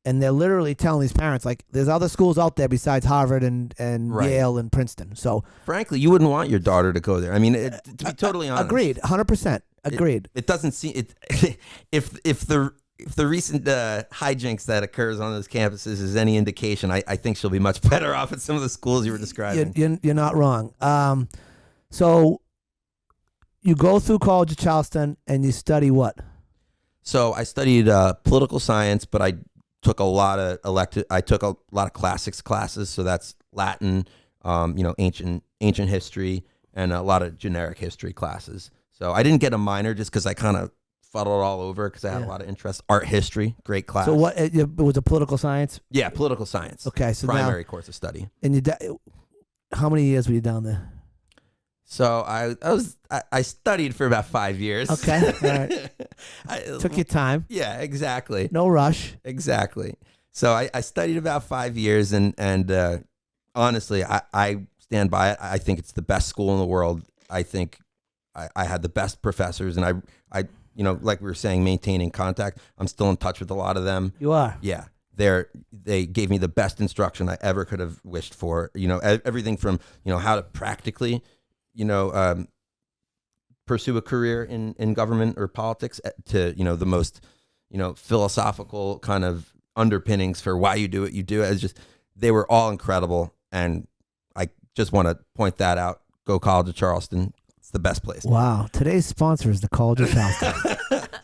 And they're literally telling these parents, like, there's other schools out there besides Harvard and Right. Yale and Princeton. So, Frankly, you wouldn't want your daughter to go there. I mean, to be totally honest. agreed, 100%. Agreed. It doesn't seem it. If the recent hijinks that occurs on those campuses is any indication, I think she'll be much better off at some of the schools you were describing. You're not wrong. So you go through College of Charleston and you study what? So I studied political science, but I took a lot of classics classes. So that's Latin, ancient history, and a lot of generic history classes. So I didn't get a minor just because I kind of fuddled all over because I had a lot of interest. Art history, great class. So what? It was a political science? Yeah, political science. Okay, so primary course of study. And how many years were you down there? So I studied for about 5 years. Okay, all right. Took your time. Yeah, exactly. No rush. Exactly. So I studied about 5 years, and honestly, I stand by it. I think it's the best school in the world. I think I had the best professors, and I like we were saying, maintaining contact. I'm still in touch with a lot of them. You are? Yeah. They gave me the best instruction I ever could have wished for. Everything from how to practically pursue a career in government or politics to the most philosophical kind of underpinnings for why you do what you do. It's just, they were all incredible, and I just want to point that out. Go College of Charleston. It's the best place. Wow. Today's sponsor is the College of Charleston.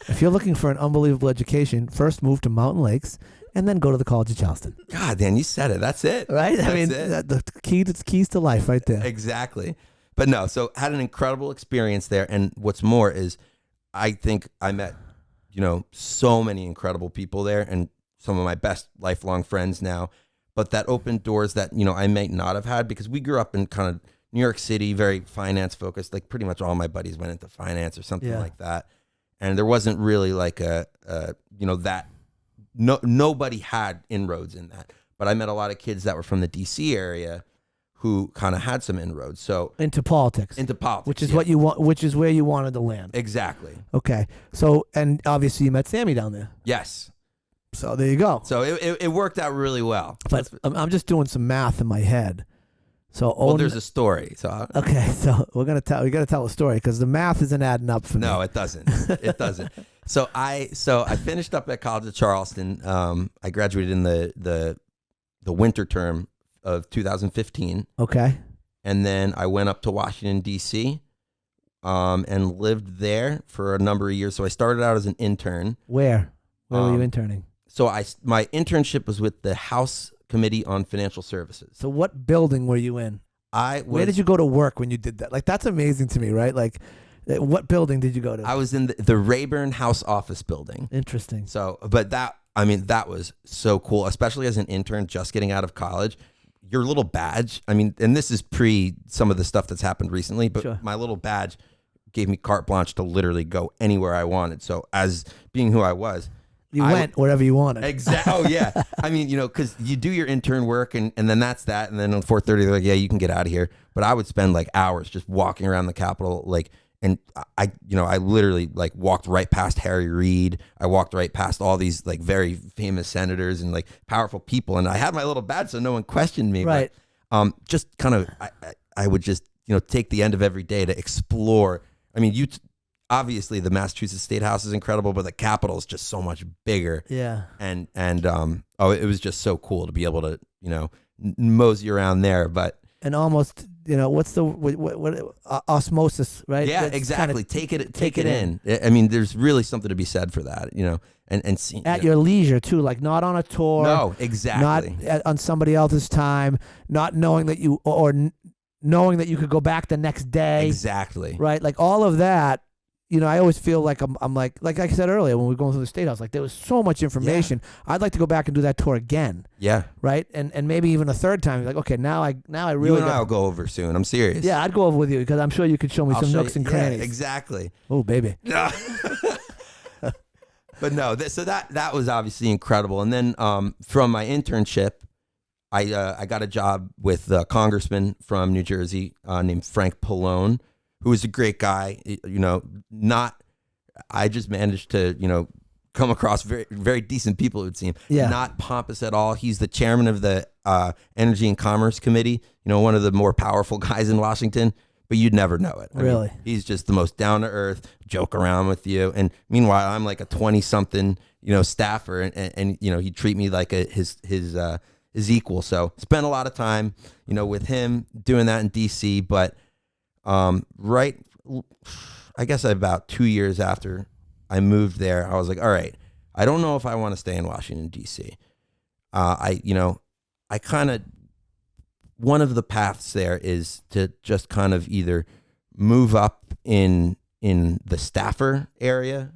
If you're looking for an unbelievable education, first move to Mountain Lakes and then go to the College of Charleston. God, Dan, you said it. That's it. Right? That's I mean, the keys to life right there. Exactly. But no, so had an incredible experience there. And what's more is I think I met, so many incredible people there and some of my best lifelong friends now. But that opened doors that, I may not have had because we grew up in kind of New York City, very finance focused. Like pretty much all my buddies went into finance or something like that. And there wasn't really like nobody had inroads in that. But I met a lot of kids that were from the DC area who kind of had some inroads. So into politics, which is what you want, which is where you wanted to land. Exactly. Okay. So, and obviously you met Sammy down there. Yes. So there you go. So it worked out really well. But I'm just doing some math in my head. So there's a story. So okay, so we got to tell a story because the math isn't adding up for me. No, it doesn't. It doesn't. So I finished up at College of Charleston. I graduated in the winter term of 2015. Okay. And then I went up to Washington D.C. And lived there for a number of years. So I started out as an intern. Where were you interning? So my internship was with the House Committee on Financial Services. So what building were you in? Where did you go to work when you did that? Like, that's amazing to me, right? Like, what building did you go to? I was in the Rayburn House Office building. Interesting. So, but that was so cool, especially as an intern just getting out of college. Your little badge, and this is pre some of the stuff that's happened recently, but Sure. My little badge gave me carte blanche to literally go anywhere I wanted. So as being who I was, you went wherever you wanted. Exactly. Oh yeah. Because you do your intern work and then that's that. And then on 4:30, they're like, yeah, you can get out of here. But I would spend like hours just walking around the Capitol, and I literally like walked right past Harry Reid. I walked right past all these like very famous senators and like powerful people. And I had my little badge, so no one questioned me. Right. But, just kind of, I would just, take the end of every day to explore. Obviously the Massachusetts State House is incredible, but the Capitol is just so much bigger. Yeah. And it was just so cool to be able to, mosey around there. But and almost what's the what osmosis, right? Yeah, That's exactly. kinda Take it in. I mean, there's really something to be said for that, and see, at your leisure too, like not on a tour. No, exactly. Not on somebody else's time. Not knowing that you knowing that you could go back the next day. Exactly. Right, like all of that. I always feel like I'm like I said earlier when we were going through the State House, like there was so much information. I'd like to go back and do that tour again. Yeah. Right, and maybe even a third time. Like, okay, now I really. You and I'll go over soon. I'm serious. Yeah, I'd go over with you because I'm sure you could show me some nooks and crannies. Yeah, exactly. Oh, baby. But no, so that was obviously incredible. And then from my internship, I got a job with a congressman from New Jersey named Frank Pallone, who was a great guy. I just managed to, come across very, very decent people, it would seem. Yeah. Not pompous at all. He's the chairman of the Energy and Commerce Committee, one of the more powerful guys in Washington, but you'd never know it. Really? He's just the most down to earth, joke around with you. And meanwhile, I'm like a 20-something, staffer, and he'd treat me like his equal. So spent a lot of time, with him doing that in DC, but I guess about 2 years after I moved there, I was like, all right, I don't know if I want to stay in Washington, D.C. I kind of, one of the paths there is to just kind of either move up in the staffer area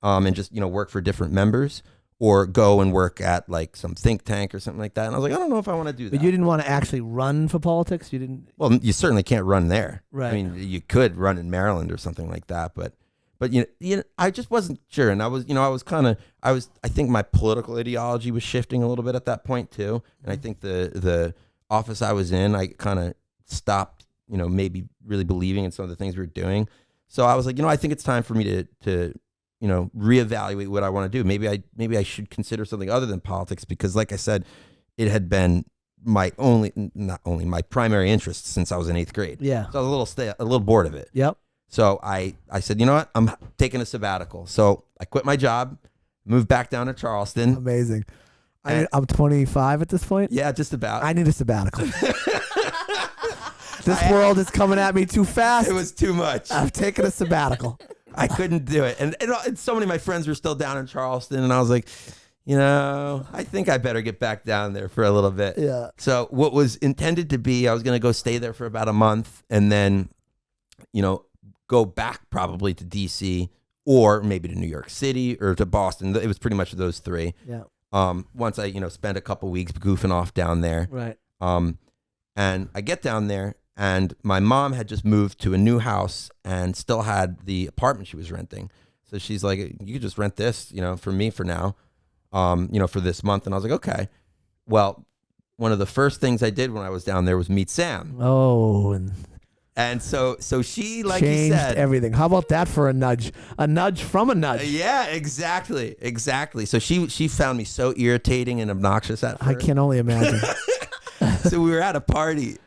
and just, work for different members, or go and work at like some think tank or something like that. And I was like, I don't know if I want to do that. But you didn't want to actually run for politics? You didn't? Well, you certainly can't run there. Right. I mean, you could run in Maryland or something like that, but I just wasn't sure. And I think my political ideology was shifting a little bit at that point too. And I think the office I was in, I kind of stopped, maybe really believing in some of the things we were doing. So I was like, I think it's time for me to reevaluate what I want to do. Maybe I should consider something other than politics, because like I said, it had been my primary interest since I was in 8th grade. Yeah. So I was a little bored of it. Yep. So I said, you know what? I'm taking a sabbatical. So I quit my job, moved back down to Charleston. Amazing. I'm 25 at this point. Yeah, just about. I need a sabbatical. This world is coming at me too fast. It was too much. I've taken a sabbatical. I couldn't do it. And so many of my friends were still down in Charleston, and I was like, I think I better get back down there for a little bit. Yeah. So what was intended to be, I was going to go stay there for about a month and then, go back probably to DC or maybe to New York City or to Boston. It was pretty much those three. Yeah. Once I, spent a couple weeks goofing off down there. Right. And I get down there, and my mom had just moved to a new house and still had the apartment she was renting. So she's like, you could just rent this, for me for now, for this month. And I was like, okay. Well, one of the first things I did when I was down there was meet Sam. Oh, and so she, like changed you said, everything. How about that for a nudge from a nudge? Yeah, exactly. So she found me so irritating and obnoxious at first. I can only imagine. So we were at a party.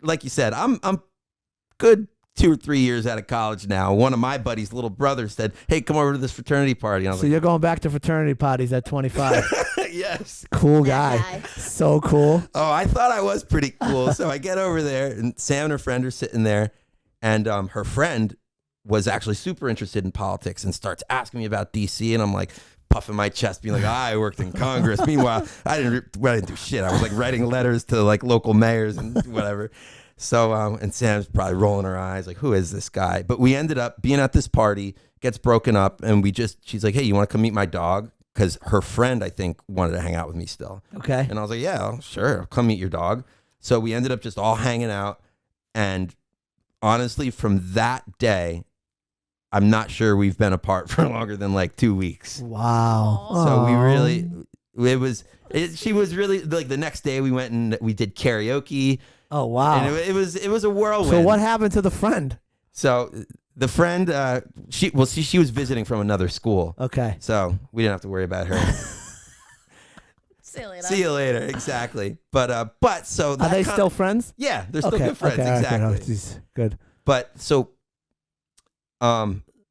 Like you said, I'm good 2 or 3 years out of college now. One of my buddy's little brothers said, "Hey, come over to this fraternity party." And I was so you're going back to fraternity parties at 25? Yes. Cool guy. So cool. Oh, I thought I was pretty cool. So I get over there, and Sam and her friend are sitting there, and her friend was actually super interested in politics and starts asking me about DC, and I'm like puffing my chest, being like, I worked in Congress. Meanwhile, I didn't do shit. I was like writing letters to like local mayors and whatever. So, and Sam's probably rolling her eyes like, who is this guy? But we ended up being at this party, gets broken up, and she's like, hey, you want to come meet my dog? Because her friend, I think, wanted to hang out with me still. Okay. And I was like, yeah, sure, I'll come meet your dog. So we ended up just all hanging out. And honestly, from that day, I'm not sure we've been apart for longer than like 2 weeks. Wow. So we really, she was really, like the next day we went and we did karaoke. Oh, wow. And it was a whirlwind. So what happened to the friend? So the friend, she was visiting from another school. Okay. So we didn't have to worry about her. See you later. See you later. Exactly. But so are they still friends? Yeah, they're still good friends. Okay, exactly. Okay, geez, good. But so,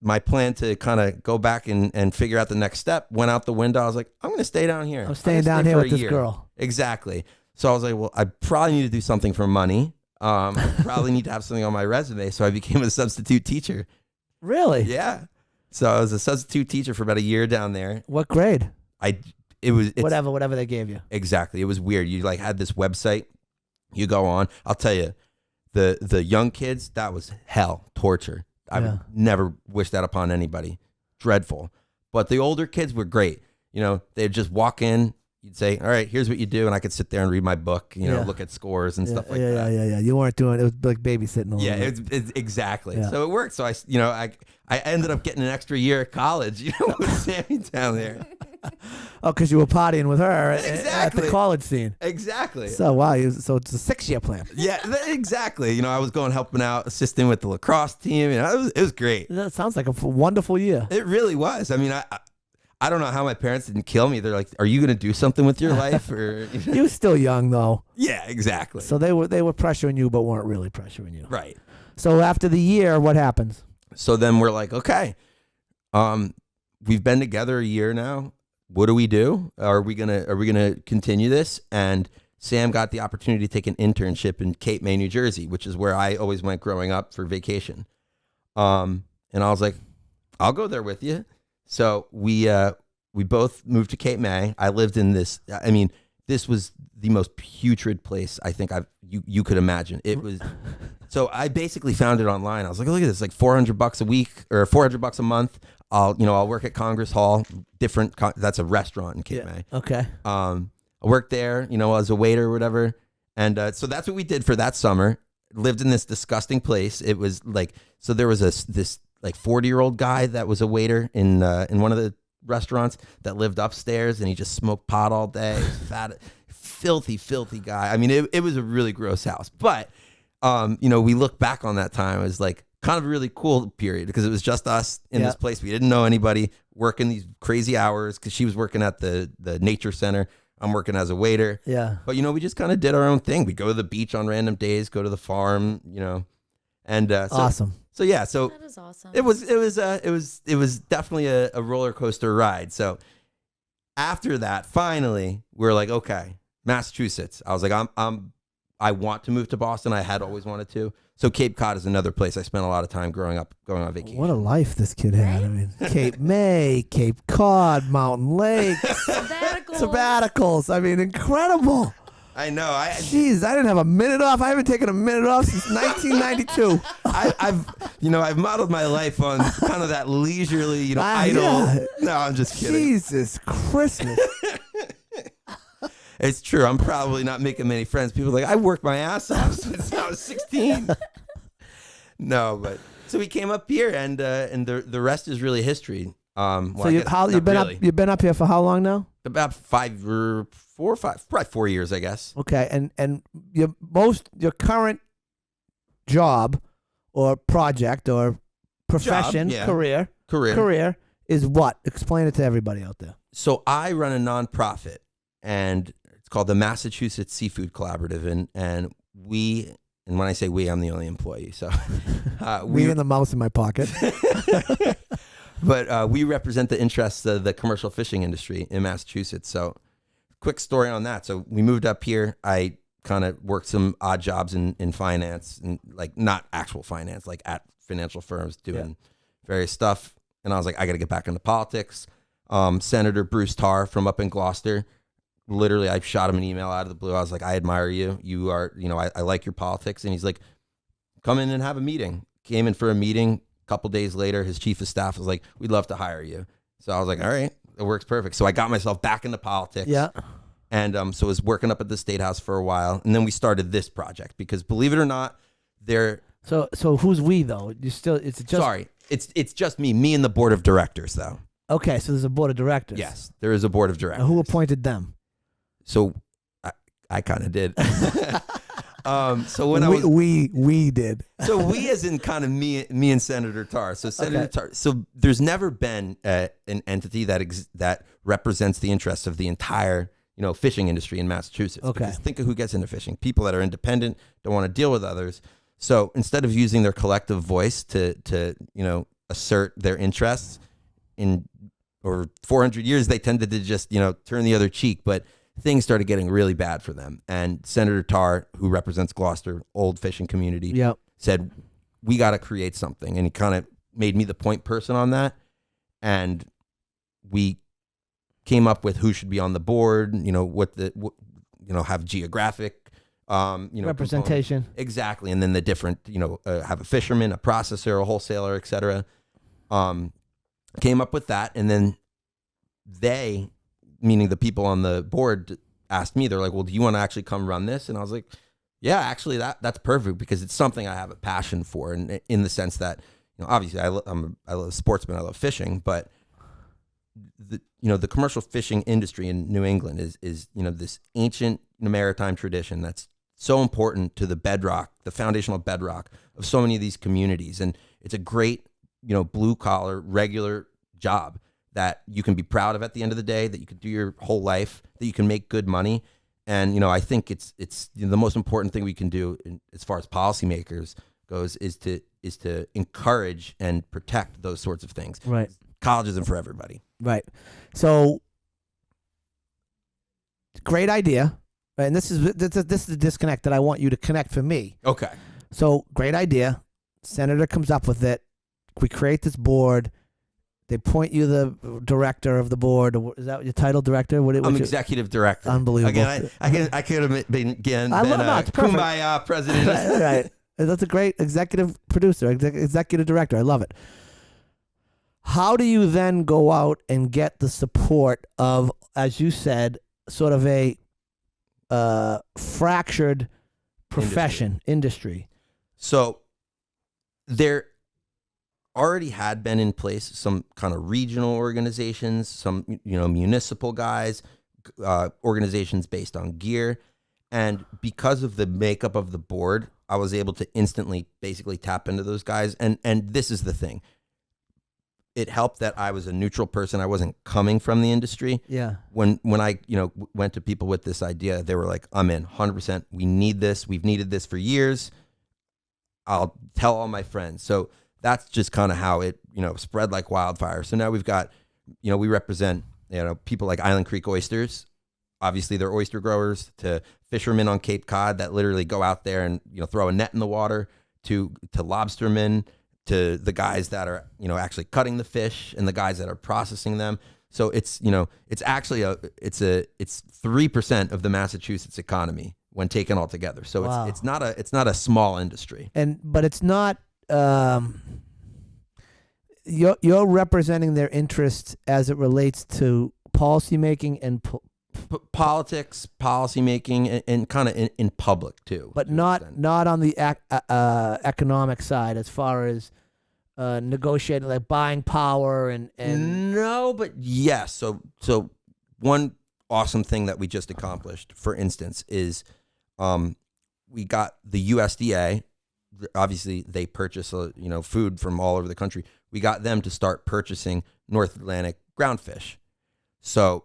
my plan to kind of go back and figure out the next step went out the window. I was like, I'm going to stay down here. I'm staying down here with this girl. Exactly. So I was like, well, I probably need to do something for money. I probably need to have something on my resume. So I became a substitute teacher. Really? Yeah. So I was a substitute teacher for about a year down there. What grade? It's Whatever they gave you. exactly. It was weird. You like had this website. You go on. I'll tell you, the young kids, that was hell, torture. I would never wish that upon anybody. Dreadful. But the older kids were great. You know, they'd just walk in. You'd say, all right, here's what you do. And I could sit there and read my book, look at scores and stuff like that. Yeah. You weren't doing it. Was like babysitting a little bit. It's exactly. Yeah. So it worked. So I ended up getting an extra year at college, with Sammy down there. Oh, because you were partying with her at Exactly. the college scene. Exactly. So, wow. So it's a 6-year plan. Yeah, exactly. I was going helping out, assisting with the lacrosse team. It was great. That sounds like a wonderful year. It really was. I mean, I don't know how my parents didn't kill me. They're like, "Are you going to do something with your life?" Or You were still young, though. Yeah, exactly. So they were pressuring you, but weren't really pressuring you. Right. So after the year, what happens? So then we're like, okay, we've been together a year now. What do we do? Are we gonna continue this? And Sam got the opportunity to take an internship in Cape May, New Jersey, which is where I always went growing up for vacation. And I was like, I'll go there with you. So we both moved to Cape May. I lived in this. I mean, this was the most putrid place I think you could imagine. It was. So I basically found it online. I was like, look at this, like $400 a week or $400 a month. I'll work at Congress Hall. That's a restaurant in Cape May. Okay. I worked there, as a waiter or whatever. And so that's what we did for that summer. Lived in this disgusting place. It was like, so there was this like 40-year-old guy that was a waiter in one of the restaurants that lived upstairs, and he just smoked pot all day. Fat, filthy guy. I mean, it was a really gross house. But we look back on that time as like kind of a really cool period because it was just us in this place. We didn't know anybody, working these crazy hours because she was working at the nature center. I'm working as a waiter. Yeah. But, we just kind of did our own thing. We'd go to the beach on random days, go to the farm, and Awesome. So yeah, so That is awesome. it was definitely a roller coaster ride. So after that, finally, we're like, okay, Massachusetts. I was like, I want to move to Boston. I had always wanted to. So Cape Cod is another place I spent a lot of time growing up, going on vacation. What a life this kid had. I mean, Cape May, Cape Cod, Mountain Lakes, sabbaticals. I mean, incredible. I know. Jeez, I didn't have a minute off. I haven't taken a minute off since 1992. I've modeled my life on kind of that leisurely, idle. Yeah. No, I'm just kidding. Jesus Christmas. It's true. I'm probably not making many friends. People are like, I worked my ass off since I was 16. No, but so we came up here, and the rest is really history. So you've been up here for how long now? About 5 or 4 or 5, probably 4 years, I guess. Okay, and your current job or project or profession, career is what? Explain it to everybody out there. So I run a nonprofit, and it's called the Massachusetts Seafood Collaborative, and we, and when I say we, I'm the only employee. So me and the mouse in my pocket. But we represent the interests of the commercial fishing industry in Massachusetts. So quick story on that. So we moved up here. I kind of worked some odd jobs in finance, and like not actual finance, like at financial firms doing various stuff. And I was like, I got to get back into politics. Senator Bruce Tarr from up in Gloucester, literally, I shot him an email out of the blue. I was like, I admire you. You are, I like your politics. And he's like, come in and have a meeting. Came in for a meeting. A couple days later, his chief of staff was like, we'd love to hire you. So I was like, all right, it works perfect. So I got myself back into politics. Yeah. And so I was working up at the State House for a while. And then we started this project because, believe it or not, So who's we, though? Sorry, it's just me and the board of directors, though. Okay, so there's a board of directors. Yes, there is a board of directors. Now, who appointed them? So I kind of did. So when we did. So we, as in kind of me and Senator Tarr. So Senator Tarr. So there's never been an entity that represents the interests of the entire fishing industry in Massachusetts. Okay. Because think of who gets into fishing: people that are independent, don't want to deal with others. So instead of using their collective voice to assert their interests, in over 400 years they tended to just turn the other cheek. But things started getting really bad for them. And Senator Tarr, who represents Gloucester, old fishing community, Yep. said, we got to create something. And he kind of made me the point person on that. And we came up with who should be on the board, have geographic, Representation. component. Exactly. And then the different, have a fisherman, a processor, a wholesaler, et cetera. Came up with that. And then they, meaning the people on the board, asked me, they're like, well, do you want to actually come run this? And I was like, yeah, actually that's perfect, because it's something I have a passion for. And in the sense that, obviously I love a sportsman, I love fishing, but the commercial fishing industry in New England is this ancient maritime tradition that's so important to the bedrock, the foundational bedrock of so many of these communities. And it's a great, blue collar, regular job that you can be proud of at the end of the day, that you could do your whole life, that you can make good money. And, I think it's the most important thing we can do as far as policymakers goes is to encourage and protect those sorts of things. Right. College isn't for everybody. Right. So great idea. Right. And this is the disconnect that I want you to connect for me. Okay. So great idea. Senator comes up with it. We create this board. They appoint you the director of the board. Is that your title, director? I'm executive director. Unbelievable. Again, I could have been Kumbaya president. Right. That's a great executive producer, executive director. I love it. How do you then go out and get the support of, as you said, sort of a fractured profession, industry? So there already had been in place some kind of regional organizations, some municipal guys, organizations based on gear. And because of the makeup of the board, I was able to instantly basically tap into those guys. And this is the thing. It helped that I was a neutral person. I wasn't coming from the industry. Yeah. When I went to people with this idea, they were like, I'm in 100%. We need this. We've needed this for years. I'll tell all my friends. So that's just kind of how it, spread like wildfire. So now we've got, we represent, people like Island Creek Oysters. Obviously, they're oyster growers, to fishermen on Cape Cod that literally go out there and, throw a net in the water, to lobstermen, to the guys that are, actually cutting the fish, and the guys that are processing them. So it's, it's actually it's 3% of the Massachusetts economy when taken all together. So wow. it's not a small industry. But it's not, you're representing their interests as it relates to policymaking and politics, policymaking, and kind of in public too. But not on the economic side, as far as negotiating, like buying power and no, but yes. So one awesome thing that we just accomplished, for instance, is we got the USDA. Obviously, they purchase food from all over the country. We got them to start purchasing North Atlantic groundfish. So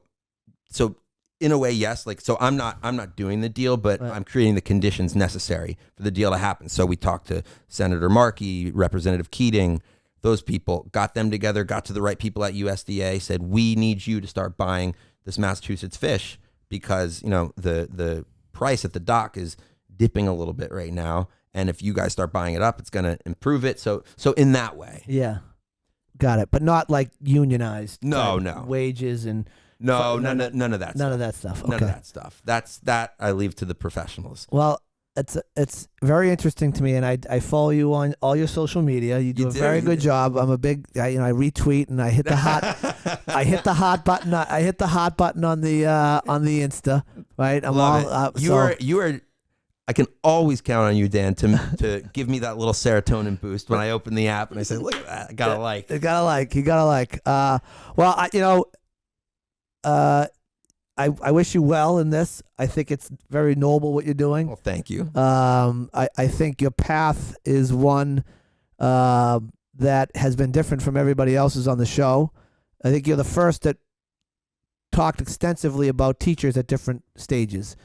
in a way, yes. So I'm not doing the deal, but right. I'm creating the conditions necessary for the deal to happen. So we talked to Senator Markey, Representative Keating, those people, got them together, got to the right people at USDA, said, we need you to start buying this Massachusetts fish, because the price at the dock is dipping a little bit right now, and if you guys start buying it up, it's going to improve it. So in that way, yeah, got it. But not like unionized. No wages and. No, none of that. None of that stuff. Okay. None of that stuff. That I leave to the professionals. Well, it's very interesting to me, and I follow you on all your social media. You do a very good job. I'm a big, I retweet, and I hit the hot, I hit the hot button. I hit the hot button on the Insta. Right. You are. I can always count on you, Dan, to give me that little serotonin boost when I open the app and I say, look at that, I gotta like. You gotta like. Well, I wish you well in this. I think it's very noble what you're doing. Well, thank you. I think your path is one that has been different from everybody else's on the show. I think you're the first that talked extensively about teachers at different stages.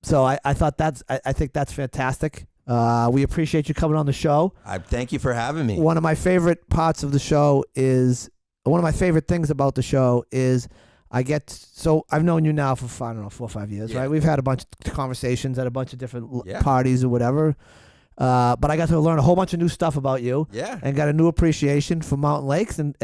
So I thought I think that's fantastic. We appreciate you coming on the show. I thank you for having me. One of my favorite parts of the show is. One of my favorite things about the show is So I've known you now for, I don't know, 4 or 5 years, right? We've had a bunch of conversations at a bunch of different parties or whatever. But I got to learn a whole bunch of new stuff about you. Yeah. And got a new appreciation for mountain lakes and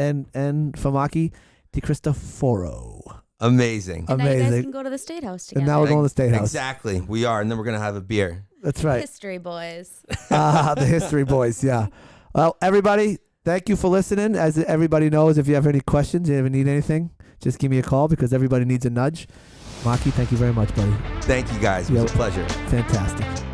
for Ellington DeCristoforo. Amazing. And now you guys can go to the State House together. And now we're going to the State House. Exactly. We are. And then we're going to have a beer. That's right. History boys. The history boys, yeah. Well, everybody, thank you for listening. As everybody knows, if you have any questions, you ever need anything, just give me a call because everybody needs a nudge. Maki, thank you very much, buddy. Thank you, guys. It was a pleasure. Fantastic.